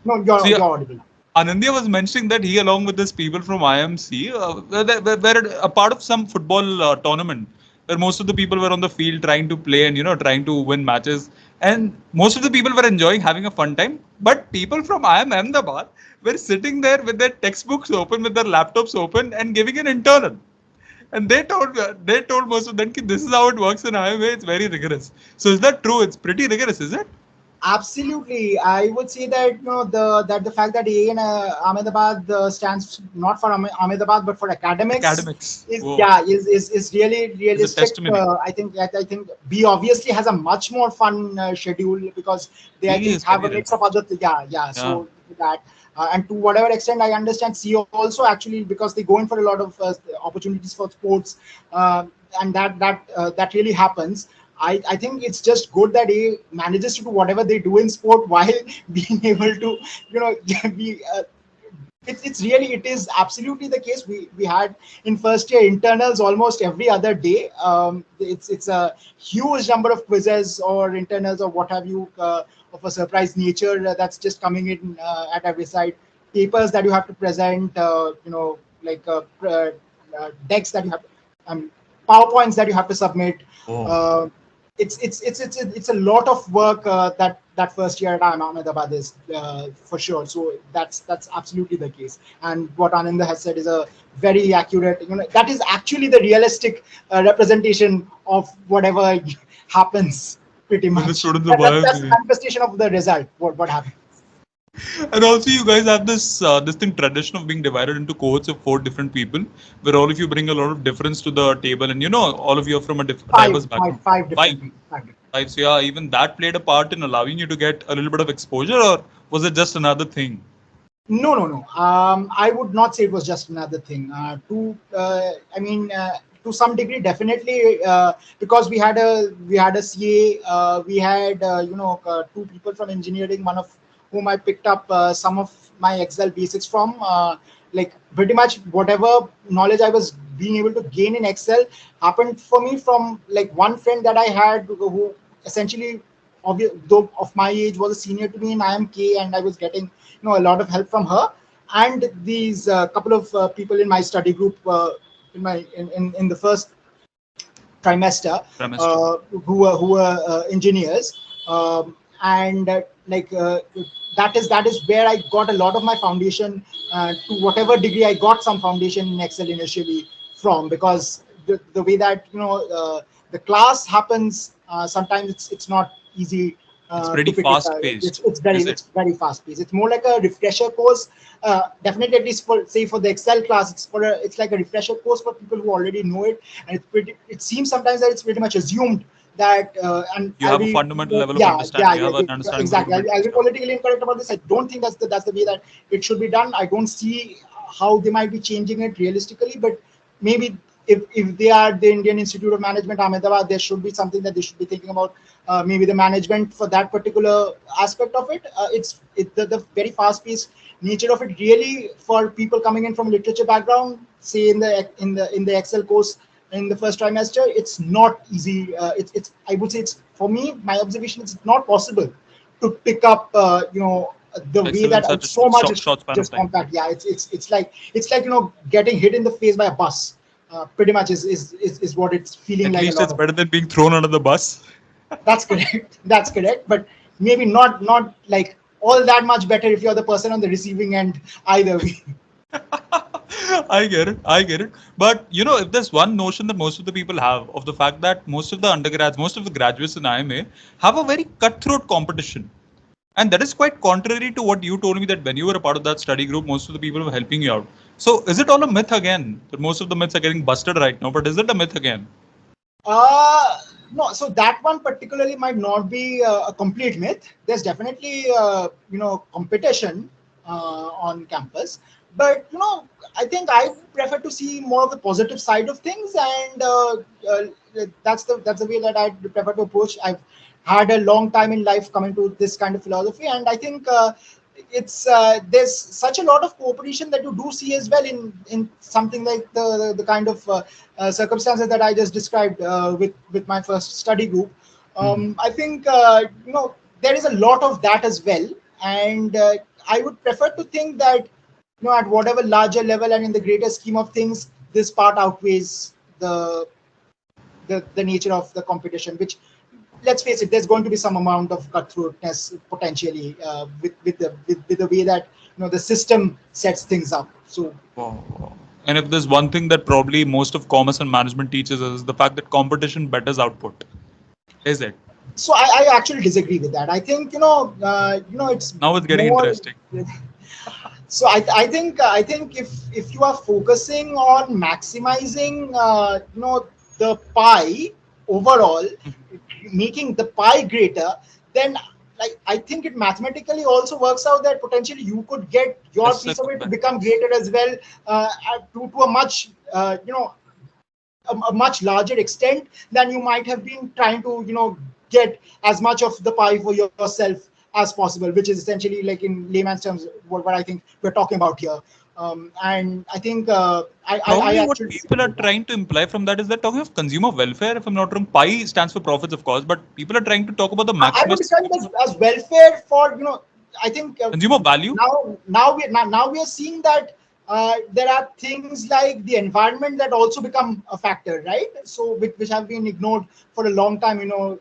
S2: No,
S1: So
S2: you're
S1: yeah,
S2: audible.
S1: Anandya was mentioning that he, along with his people from IMC, were a part of some football tournament where most of the people were on the field trying to play and trying to win matches, and most of the people were enjoying having a fun time. But people from IIM Ahmedabad were sitting there with their textbooks open, with their laptops open, and giving an internal. And they told most of them that this is how it works in IIM. It's very rigorous. So is that true? It's pretty rigorous, is it?
S2: Absolutely, I would say that the fact that AA in Ahmedabad stands not for Ahmedabad but for academics
S1: Academics.
S2: is
S1: Whoa.
S2: yeah is really
S1: Is a
S2: realistic.
S1: testimony.
S2: I think B obviously has a much more fun schedule because they I
S1: He
S2: think
S1: is
S2: have
S1: very
S2: a mix of
S1: relaxed.
S2: other yeah.
S1: Yeah.
S2: So that and to whatever extent I understand, C also actually because they go in for a lot of opportunities for sports, uh, and that really happens. I think it's just good that he manages to do whatever they do in sport while being able to, be. It is absolutely the case. We had in first year internals almost every other day. It's a huge number of quizzes or internals or what have you of a surprise nature that's just coming in at every side. Papers that you have to present, like decks that you have, um, PowerPoints that you have to submit.
S1: Oh.
S2: Uh, it's a lot of work that first year at IIM Ahmedabad is for sure. So that's absolutely the case. And what Ananda has said is a very accurate. That is actually the realistic representation of whatever happens. Pretty
S1: When the
S2: much.
S1: students are
S2: That's the
S1: biased.
S2: manifestation of the result. What happens?
S1: And also, you guys have this thing tradition of being divided into cohorts of 4 different people, where all of you bring a lot of difference to the table, and all of you are from a diverse background.
S2: Five
S1: Five,
S2: different people. Five different.
S1: five. So yeah, even that played a part in allowing you to get a little bit of exposure, or was it just another thing?
S2: No, no, no. I would not say it was just another thing. To some degree, definitely, because we had a CA, we had two people from engineering, one of whom I picked up some of my Excel basics from. Like pretty much whatever knowledge I was being able to gain in Excel happened for me from like one friend that I had who essentially though of my age was a senior to me in IIM-K, and I was getting a lot of help from her and these couple of people in my study group in the first trimester
S1: Trimester.
S2: who were engineers, and that is where I got a lot of my foundation, to whatever degree I got some foundation in Excel initially from, because the way that the class happens, sometimes it's not easy
S1: It's
S2: to
S1: pretty
S2: pick it.
S1: fast paced, is it?
S2: It's very fast paced. It's more like a refresher course. Definitely, at least for the Excel class, it's like a refresher course for people who already know it, and it seems sometimes that it's pretty much assumed that and
S1: You
S2: I'll
S1: have a
S2: be
S1: fundamental level of
S2: yeah
S1: understanding. You have an
S2: yeah
S1: understanding of the
S2: exactly. I'll
S1: rudimentary
S2: be
S1: stuff.
S2: politically incorrect about this. I don't think that's the way that it should be done. I don't see how they might be changing it realistically, but maybe if they are the Indian Institute of Management Ahmedabad, there should be something that they should be thinking about. Maybe the management for that particular aspect of it. The very fast-paced nature of it really for people coming in from literature background, say in the Excel course in the first trimester, it's not easy. It's I would say it's for me. My observation is it's not possible to pick up. The way
S1: Excel in
S2: that
S1: such a
S2: so much is
S1: short span of
S2: just
S1: time.
S2: compact. Yeah, it's like getting hit in the face by a bus. Pretty much is what it's feeling
S1: At
S2: like a
S1: least
S2: lot
S1: it's
S2: of.
S1: better than being thrown under the bus.
S2: That's correct. That's correct. But maybe not like all that much better if you're the person on the receiving end either way.
S1: I get it. I get it. But if there's one notion that most of the people have of the fact that most of the undergrads, most of the graduates in IIMA have a very cutthroat competition. And that is quite contrary to what you told me that when you were a part of that study group, most of the people were helping you out. So is it all a myth again? That most of the myths are getting busted right now, but is it a myth again?
S2: Uh, no, so that one particularly might not be a complete myth. There's definitely competition on campus, but I think I prefer to see more of the positive side of things, and that's the way that I prefer to approach. I've had a long time in life coming to this kind of philosophy, and I think it's there's such a lot of cooperation that you do see as well in something like the kind of circumstances that I just described with my first study group. I think there is a lot of that as well, and I would prefer to think that at whatever larger level and in the greater scheme of things, this part outweighs the nature of the competition, which, let's face it, there's going to be some amount of cutthroatness potentially with the way that the system sets things up. So
S1: Wow. And if there's one thing that probably most of commerce and management teaches us is the fact that competition betters output. Is it?
S2: So I actually disagree with that. I think it's
S1: Now it's getting
S2: more.
S1: interesting.
S2: So I think if you are focusing on maximizing the pie overall, making the pie greater, then like I think it mathematically also works out that potentially you could get your
S1: That's a
S2: piece of
S1: good
S2: it to
S1: point.
S2: become greater as well, to a much a much larger extent than you might have been trying to get as much of the pie for yourself as possible, which is essentially, like, in layman's terms, what I think we're talking about here. And I think I
S1: Probably what
S2: actually
S1: people
S2: disagree
S1: are
S2: with that.
S1: trying to imply from that is they're talking of consumer welfare. If I'm not wrong, pi stands for profits, of course, but people are trying to talk about the
S2: I would
S1: maximized
S2: describe it as welfare for, I think
S1: consumer value.
S2: now we are seeing that there are things like the environment that also become a factor, right? So which have been ignored for a long time, in the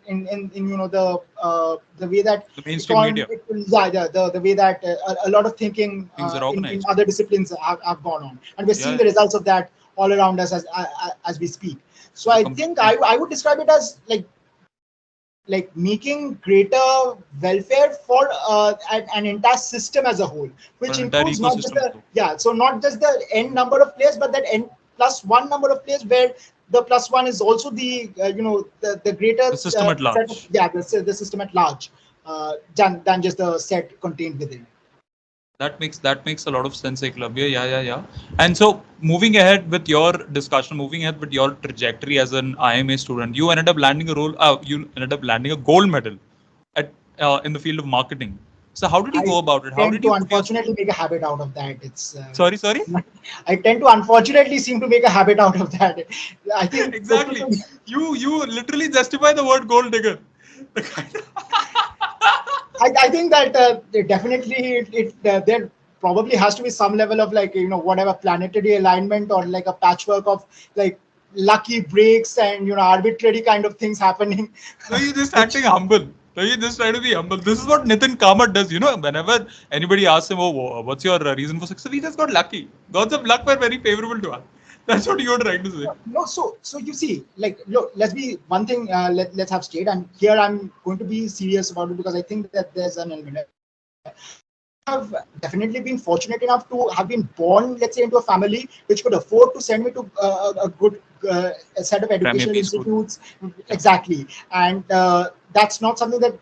S2: way that
S1: The mainstream media,
S2: the way that a lot of thinking
S1: things are
S2: in
S1: organized.
S2: other disciplines have gone on, and we're
S1: Yeah,
S2: seeing
S1: yeah,
S2: the results of that all around us as we speak. So I think
S1: completely.
S2: I would describe it as like making greater welfare for an entire system as a whole,
S1: For
S2: which
S1: an entire
S2: includes not just
S1: ecosystem.
S2: the so not just the n number of players, but that n plus one number of players, where the plus one is also the the greater
S1: The system at
S2: set of
S1: large.
S2: the system at large, than just the set contained within.
S1: That makes a lot of sense, Ekalavya. Yeah, yeah, yeah. And so, moving ahead with your discussion, moving ahead with your trajectory as an IIM-A student, you ended up landing a role. You ended up landing a gold medal at in the field of marketing. So, how did you
S2: I
S1: go about it? How
S2: tend
S1: did
S2: to
S1: you put yourself?
S2: unfortunately make a habit out of that.
S1: Sorry, sorry.
S2: I tend to unfortunately seem to make a habit out of that. I think the
S1: Exactly.
S2: people,
S1: You literally justify the word gold digger.
S2: I think that definitely there probably has to be some level of, like, whatever planetary alignment, or like a patchwork of, like, lucky breaks and arbitrary kind of things happening,
S1: No, you're just acting
S2: which
S1: humble. No, you just try to be humble. This is what Nitin Kamath does. Whenever anybody asks him, "Oh, what's your reason for success?" He just got lucky. Gods of luck were very favorable to us. That's what you're trying to say.
S2: no, so you see, like, look, let's be one thing, let's have straight, and here I'm going to be serious about it, because I think that there's an element. I have definitely been fortunate enough to have been born, let's say, into a family which could afford to send me to a good a set of
S1: Premier
S2: educational
S1: B school.
S2: institutes.
S1: Yeah.
S2: Exactly. And that's not something that,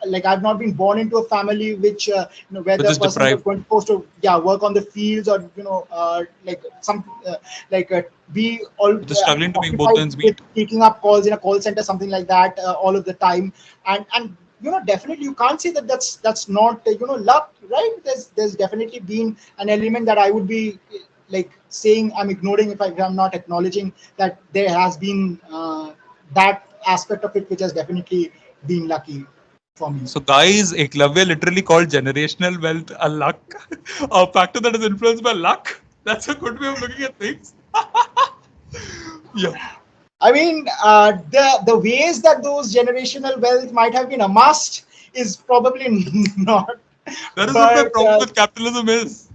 S2: like, I've not been born into a family which where
S1: Which
S2: the
S1: is
S2: person was
S1: deprived.
S2: going supposed to work on the fields, or like some like be all
S1: Which is struggling to make both
S2: occupied
S1: ends
S2: with
S1: meet.
S2: picking up calls in a call center, something like that, all of the time. And definitely you can't say that that's not luck, right? There's definitely been an element that I would be like saying I'm ignoring if I'm not acknowledging that there has been that aspect of it which has definitely been lucky for me.
S1: So, guys, Eklavya literally called generational wealth a luck, a factor that is influenced by luck. That's a good way of looking at things. Yeah.
S2: I mean, the ways that those generational wealth might have been amassed is probably not,
S1: That is what my
S2: but
S1: problem with capitalism is.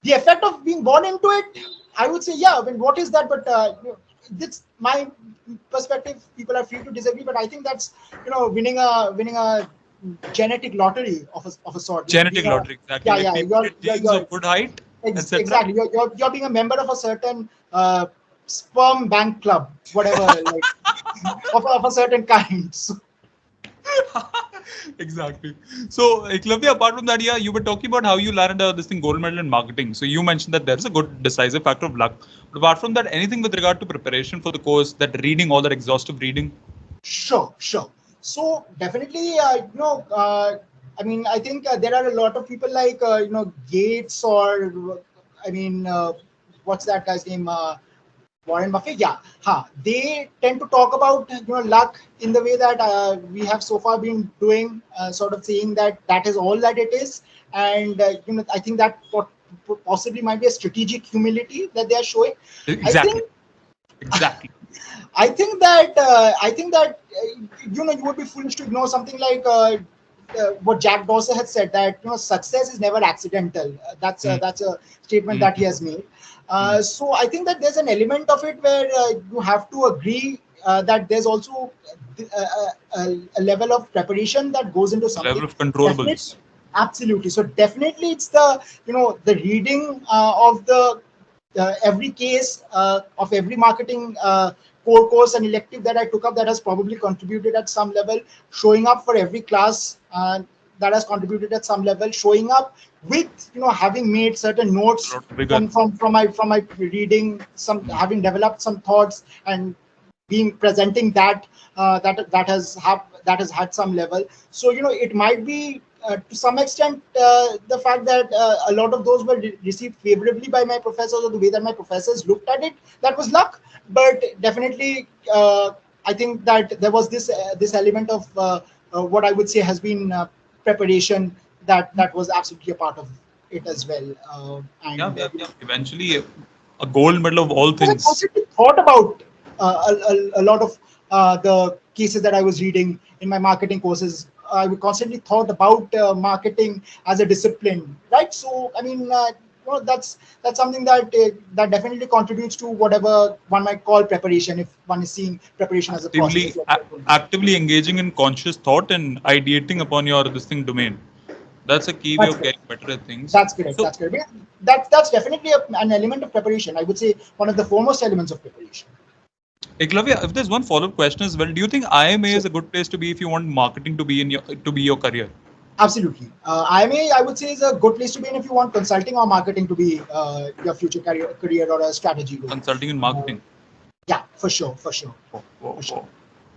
S2: the effect of being born into it, I would say, yeah. I mean, what is that? But this my perspective. People are free to disagree, but I think that's winning a genetic lottery of a sort.
S1: Genetic
S2: Being a
S1: lottery, exactly. Like people
S2: you're
S1: get genes
S2: you're
S1: of good height, etc.
S2: exactly you're being a member of a certain sperm bank club, whatever, like of a certain kind. So,
S1: Exactly. So, Eklavya, apart from that, yeah, you were talking about how you landed this thing gold medal in marketing. So, you mentioned that there is a good decisive factor of luck. But apart from that, anything with regard to preparation for the course, that reading, all that exhaustive reading?
S2: sure. So definitely, I mean, I think there are a lot of people like Gates, or I mean, what's that guy's name? Warren Buffett. Yeah, they tend to talk about luck in the way that we have so far been doing, sort of saying that that is all that it is, and I think that possibly might be a strategic humility that they are showing. I
S1: Exactly.
S2: think
S1: Exactly.
S2: you would be foolish to ignore something like what Jack Dorsey had said, that success is never accidental.
S1: Mm,
S2: That's a statement
S1: mm,
S2: that he has made.
S1: mm.
S2: So I think that there's an element of it where you have to agree that there's also a level of preparation that goes into something.
S1: Level of controllables.
S2: Absolutely. So definitely it's the, the reading of the every case of every marketing core course and elective that I took up that has probably contributed at some level, showing up for every class that has contributed at some level, showing up with, having made certain notes from my reading, having developed some thoughts and being presenting that that has had some level. So it might be to some extent the fact that a lot of those were received favorably by my professors, or the way that my professors looked at it, that was luck. But definitely I think that there was this element of what I would say has been preparation that was absolutely a part of it as well.
S1: Eventually a gold medal of all things.
S2: I constantly thought about a lot of the cases that I was reading in my marketing courses. I constantly thought about marketing as a discipline, right? So, I mean, that's something that that definitely contributes to whatever one might call preparation, if one is seeing preparation as a process.
S1: Actively engaging in conscious thought and ideating upon your domain. That's a key way of getting better at things.
S2: That's correct. So, that's correct. That's definitely an element of preparation. I would say one of the foremost elements of preparation.
S1: Ekalavya, if there's one follow-up question as well, do you think IIM-A is a good place to be if you want marketing to be your career?
S2: Absolutely. IIM-A, I would say, is a good place to be in if you want consulting or marketing to be your future career or a strategy goal.
S1: Consulting and marketing.
S2: Yeah, for sure.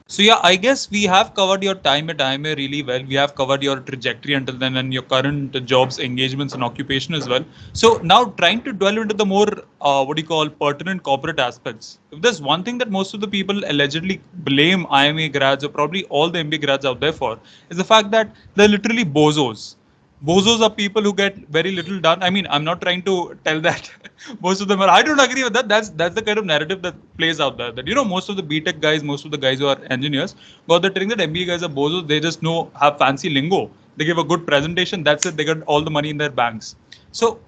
S1: So yeah, I guess we have covered your time at IIM-A really well. We have covered your trajectory until then and your current jobs, engagements and occupation as well. So now trying to delve into the more, pertinent corporate aspects. If there's one thing that most of the people allegedly blame IIM-A grads or probably all the MBA grads out there for, is the fact that they're literally bozos. Bozos are people who get very little done. I mean, I'm not trying to tell that most of them are. I don't agree with that. That's the kind of narrative that plays out there. That most of the BTech guys, most of the guys who are engineers, got the telling that MBA guys are bozos. They just have fancy lingo. They give a good presentation. That's it. They got all the money in their banks. So,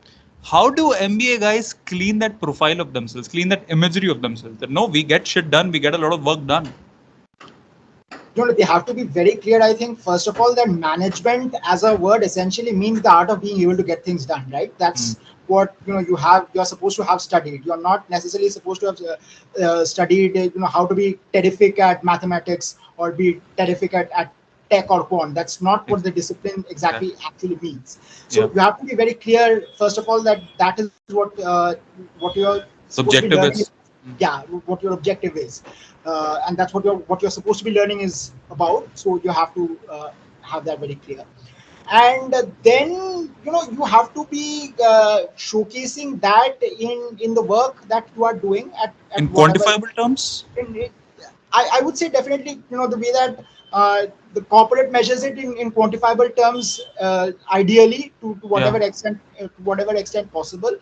S1: how do MBA guys clean that profile of themselves, clean that imagery of themselves? That no, we get shit done. We get a lot of work done.
S2: They have to be very clear. I think first of all that management as a word essentially means the art of being able to get things done, right? That's what you're supposed to have studied. You're not necessarily supposed to have studied how to be terrific at mathematics or be terrific at tech or quant. That's not what the discipline actually means. So you have to be very clear first of all that is what your
S1: subjective is.
S2: Yeah, what your objective is, and that's what you're supposed to be learning is about. So you have to have that very clear, and then you have to be showcasing that in the work that you are doing
S1: in quantifiable terms.
S2: I would say definitely the way that the corporate measures it in quantifiable terms, ideally to whatever extent possible.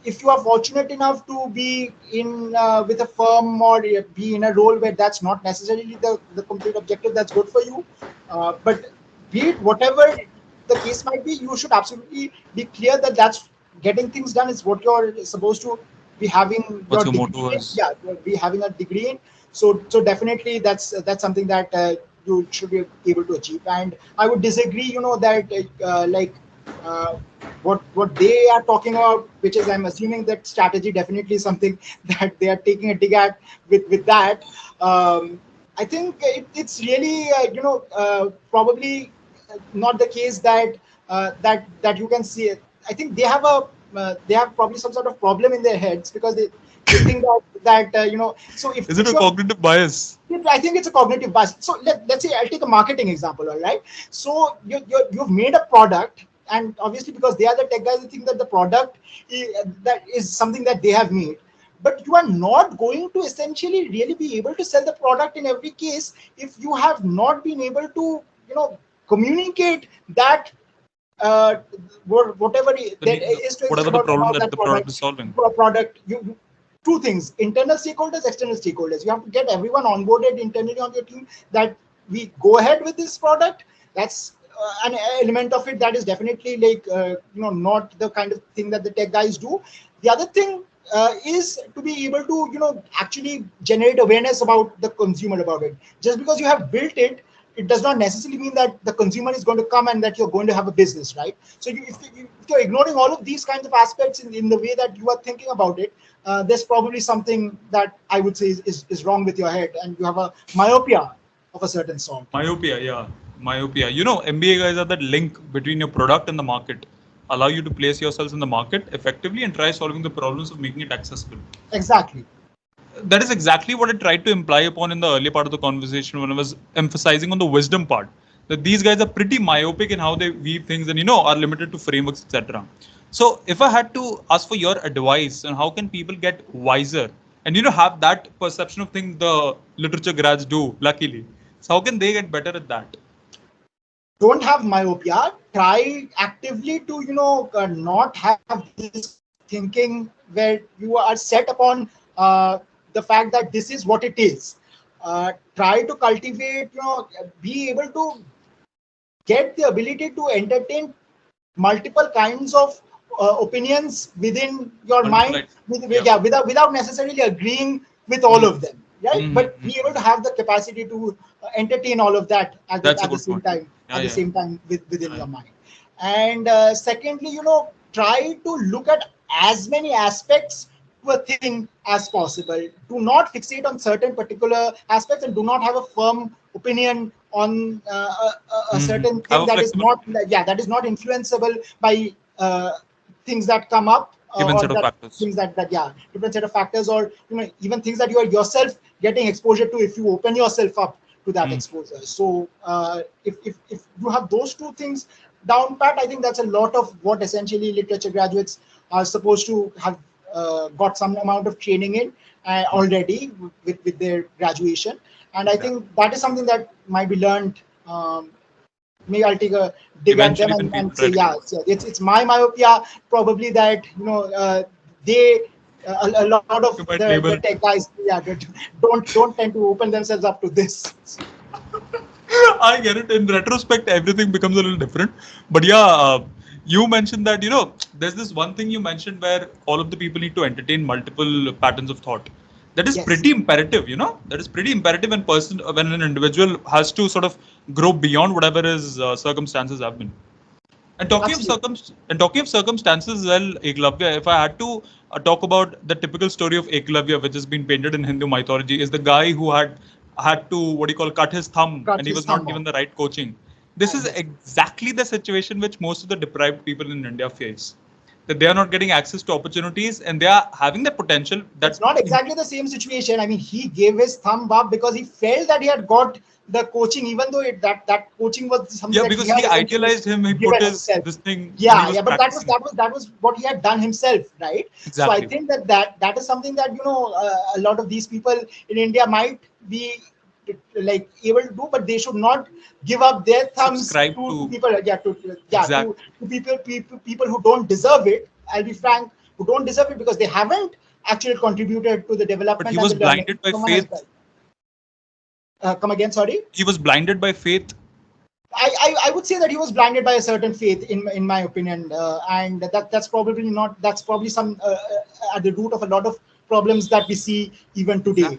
S2: If you are fortunate enough to be in with a firm or be in a role where that's not necessarily the complete objective, that's good for you. But be it whatever the case might be, you should absolutely be clear that that's getting things done is what you're supposed to be having.
S1: What's your motto is?
S2: Yeah, be having a degree in. So definitely that's something that you should be able to achieve. And I would disagree, that what they are talking about, which is I'm assuming that strategy definitely is something that they are taking a dig at with that. I think it's really probably not the case that that you can see it. I think they have probably some sort of problem in their heads because they think that so if
S1: is it a cognitive bias?
S2: I think it's a cognitive bias. So let's say I'll take a marketing example, all right? So you've made a product, and obviously because they are the tech guys, they think that the product that is something that they have made, but you are not going to essentially really be able to sell the product in every case if you have not been able to communicate that whatever
S1: the problem that the product is solving.
S2: Two things: internal stakeholders, external stakeholders. You have to get everyone onboarded internally on your team that we go ahead with this product. That's an element of it that is definitely not the kind of thing that the tech guys do. The other thing is to be able to actually generate awareness about the consumer about it. Just because you have built it, it does not necessarily mean that the consumer is going to come and that you're going to have a business, right? So if you're ignoring all of these kinds of aspects in the way that you are thinking about it, there's probably something that I would say is wrong with your head, and you have a myopia of a certain sort.
S1: Myopia, yeah. Myopia. MBA guys are that link between your product and the market. Allow you to place yourselves in the market effectively and try solving the problems of making it accessible.
S2: Exactly.
S1: That is exactly what I tried to imply upon in the earlier part of the conversation when I was emphasizing on the wisdom part. That these guys are pretty myopic in how they weave things and are limited to frameworks, etc. So if I had to ask for your advice on how can people get wiser and have that perception of things the literature grads do, luckily. So how can they get better at that?
S2: Don't have myopia. Try actively to not have this thinking where you are set upon the fact that this is what it is. Try to cultivate, be able to get the ability to entertain multiple kinds of opinions within your mind, without necessarily agreeing with all of them, right? But be able to have the capacity to entertain all of that at the same time within your mind. And secondly, try to look at as many aspects to a thing as possible. Do not fixate on certain particular aspects, and do not have a firm opinion on a certain thing that is not influenceable by things that come up,
S1: different set of factors.
S2: Things different set of factors, or even things that you are yourself getting exposure to if you open yourself up to that exposure. So if you have those two things down pat, I think that's a lot of what essentially literature graduates are supposed to have got some amount of training in already with their graduation. And I think that is something that might be learned. Maybe I'll take a dig at them and say, it's my myopia probably that they a lot of the tech guys don't tend to open themselves up to this.
S1: I get it. In retrospect, everything becomes a little different. But you mentioned that there's this one thing you mentioned where all of the people need to entertain multiple patterns of thought. That is pretty imperative, that is pretty imperative when an individual has to sort of grow beyond whatever his circumstances have been. And talking of circumstances, well, Ekalavya, if I had to talk about the typical story of Ekalavya, which has been painted in Hindu mythology, is the guy who had to cut his thumb, and he was not given the right coaching. This is exactly the situation which most of the deprived people in India face. That they are not getting access to opportunities and they are having the potential.
S2: That's not exactly the same situation. I mean, he gave his thumb up because he felt that he had got the coaching, even though that coaching was something.
S1: Yeah, because he idealized him. He put this thing.
S2: But that was what he had done himself, right? Exactly. So I think that is something that a lot of these people in India might be like able to do, but they should not give up their thumbs to people. To people who don't deserve it. I'll be frank, who don't deserve it because they haven't actually contributed to the development.
S1: But he was blinded by faith.
S2: Come again, sorry.
S1: He was blinded by faith.
S2: I would say that he was blinded by a certain faith, in my opinion, and that's probably some at the root of a lot of problems that we see even today.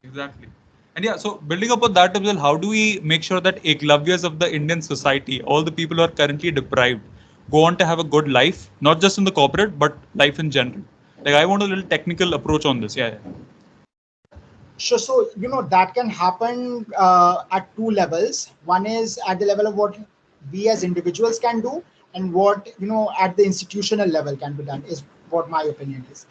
S1: Exactly. And so building upon that as well, how do we make sure that Ekalavyas of the Indian society, all the people who are currently deprived, go on to have a good life, not just in the corporate, but life in general? Like, I want a little technical approach on this.
S2: Sure. So, that can happen at two levels. One is at the level of what we as individuals can do, and what, at the institutional level can be done, is what my opinion is.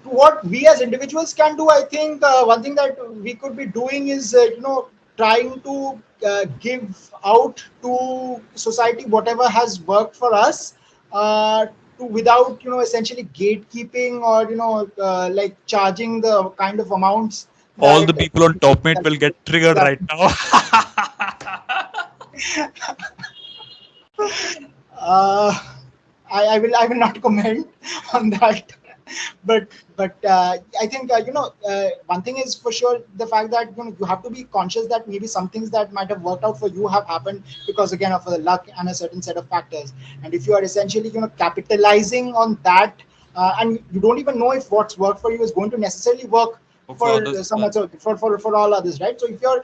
S2: What we as individuals can do, I think one thing that we could be doing is, trying to give out to society whatever has worked for us, without, essentially gatekeeping or, like charging the kind of amounts.
S1: All the people on TopMate will get triggered right now.
S2: I will not comment on that. But I think one thing is for sure, the fact that you have to be conscious that maybe some things that might have worked out for you have happened because, again, of the luck and a certain set of factors. And if you are essentially capitalizing on that and you don't even know if what's worked for you is going to necessarily work for
S1: others,
S2: someone, so for all others, right? So if you're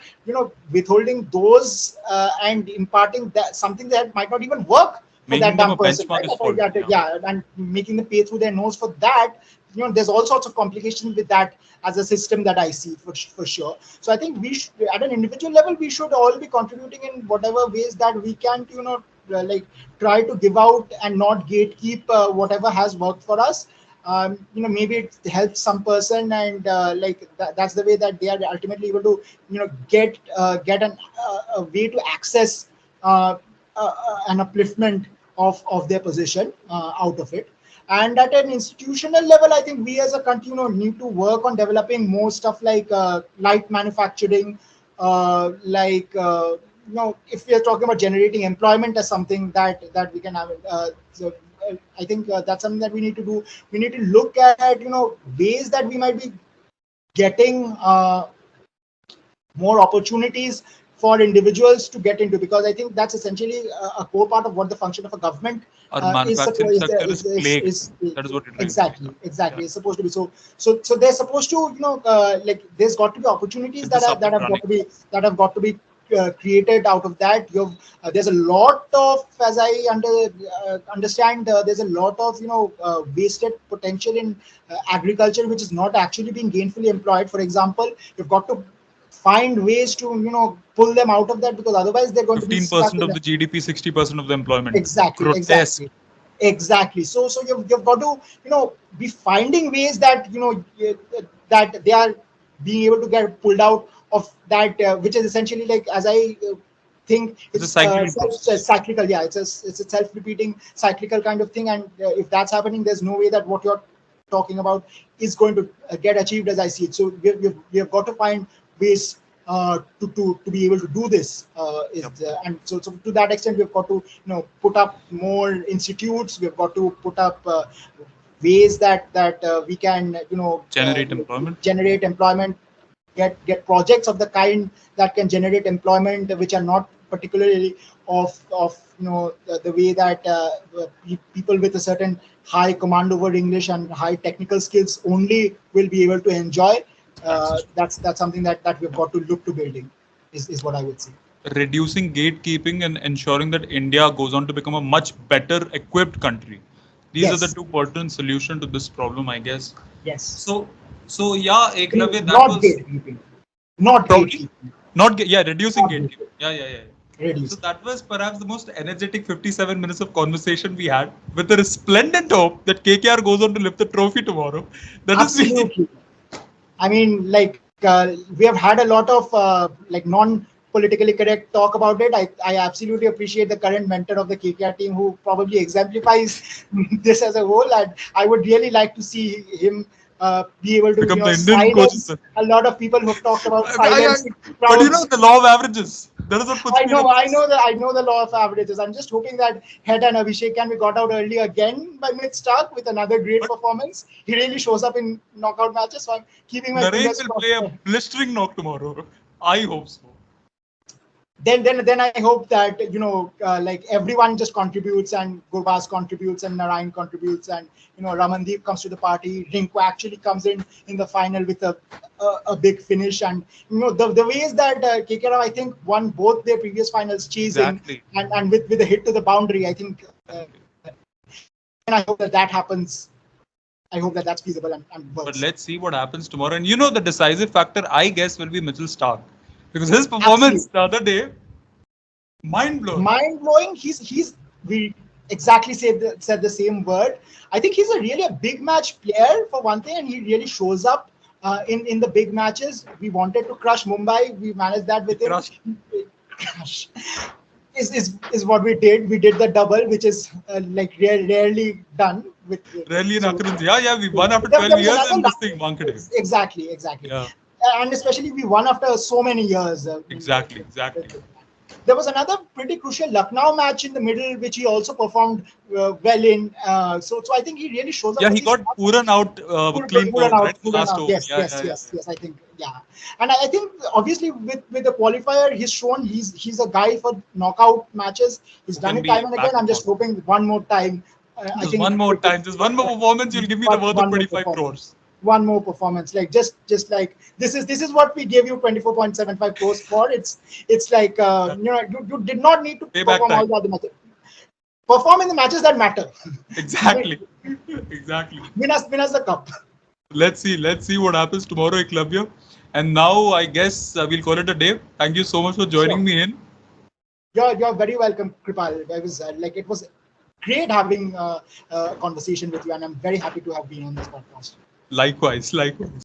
S2: withholding those and imparting that something that might not even work for
S1: making
S2: that
S1: them
S2: damn
S1: a
S2: person,
S1: benchmark
S2: right?
S1: is faulty.
S2: Yeah, and making them pay through their nose for that. There's all sorts of complications with that as a system that I see for sure. So I think we should, at an individual level, we should all be contributing in whatever ways that we can to like try to give out and not gatekeep whatever has worked for us. Maybe it helps some person, and that's the way that they are ultimately able to get a way to access an upliftment of their position out of it. And at an institutional level, I think we as a country need to work on developing more stuff like light manufacturing, if we are talking about generating employment as something that we can have. I think that's something that we need to do. We need to look at ways that we might be getting more opportunities for individuals to get into, because I think that's essentially a core part of what the function of a government
S1: Our manufacturing sector is plagued. That is what you're trying to say.
S2: Exactly.
S1: Yeah.
S2: It's supposed to be so they're supposed to there's got to be opportunities that have got to be created out of that. There's a lot of, as I understand, there's a lot of wasted potential in agriculture, which is not actually being gainfully employed. For example, you've got to find ways to pull them out of that, because otherwise they're going to be stuck
S1: 15% of the GDP, 60% of the employment.
S2: Exactly. So you've got to be finding ways that that they are being able to get pulled out of that, which is essentially, like, as I think,
S1: It's a cyclical.
S2: Yeah, it's a self-repeating cyclical kind of thing. And if that's happening, there's no way that what you're talking about is going to get achieved, as I see it. So we have got to find ways to be able to do this. And so to that extent, we've got to put up more institutes. We've got to put up ways that we can
S1: Generate
S2: employment, get projects of the kind that can generate employment, which are not particularly of the way that people with a certain high command over English and high technical skills only will be able to enjoy. That's something that we've got to look to building, is what I would say.
S1: Reducing gatekeeping and ensuring that India goes on to become a much better equipped country. These are the two pertinent solutions to this problem, I guess.
S2: Yes.
S1: So yeah, Ekalavya,
S2: that was gatekeeping.
S1: Reducing gatekeeping. Yeah.
S2: Reduce.
S1: So that was perhaps the most energetic 57 minutes of conversation we had, with the resplendent hope that KKR goes on to lift the trophy tomorrow.
S2: Absolutely. I mean, we have had a lot of non-politically correct talk about it. I absolutely appreciate the current mentor of the KKR team, who probably exemplifies this as a whole. And I would really like to see him be able to silence a lot of people who have talked about silencing crowds.
S1: But the law of averages. That is what puts
S2: I know the law of averages. I'm just hoping that Head and Abhishek can be got out early again by mid-start with another great performance. He really shows up in knockout matches, so I'm keeping my fingers crossed.
S1: Will play a blistering knock tomorrow. I hope so.
S2: Then I hope that everyone just contributes, and Gurbaz contributes, and Narayan contributes, and Ramandeep comes to the party. Rinku actually comes in the final with a big finish, and the ways that KKR, I think, won both their previous finals chasing and with a hit to the boundary. I think, and I hope that happens. I hope that's feasible and works.
S1: But let's see what happens tomorrow. And the decisive factor, I guess, will be Mitchell Starc. Because his performance the other day, mind-blowing. We exactly said the same word. I think he's really a big match player, for one thing, and he really shows up in the big matches. We wanted to crush Mumbai. We managed that with him. Crush is what we did. We did the double, which is rarely done. Rarely in occurrence. Yeah. We won after 12 years and this thing won today.
S2: Exactly.
S1: Yeah.
S2: And especially we won after so many years.
S1: Exactly.
S2: There was another pretty crucial Lucknow match in the middle, which he also performed well in. So I think he really shows up.
S1: Yeah, he got Puran out clean ball, right? Last over.
S2: Yes, I think, yeah. And I think, obviously, with the qualifier, he's shown he's a guy for knockout matches. He's done it time and again. I'm just hoping one more time I
S1: Just
S2: think
S1: one more time, just one more performance, you'll give me the worth of
S2: one more
S1: 25
S2: performance.
S1: crores.
S2: One more performance, like just like this is what we gave you 24.75 crores for. It's like you did not need to
S1: Payback
S2: perform
S1: time.
S2: all the other matches. Perform in the matches that matter.
S1: Exactly. Exactly.
S2: Win us the cup.
S1: Let's see what happens tomorrow, Ekalavya. And now I guess we'll call it a day. Thank you so much for
S2: Sure.
S1: joining me in.
S2: You're very welcome, Kripal. It was great having a conversation with you, and I'm very happy to have been on this podcast.
S1: Likewise, likewise.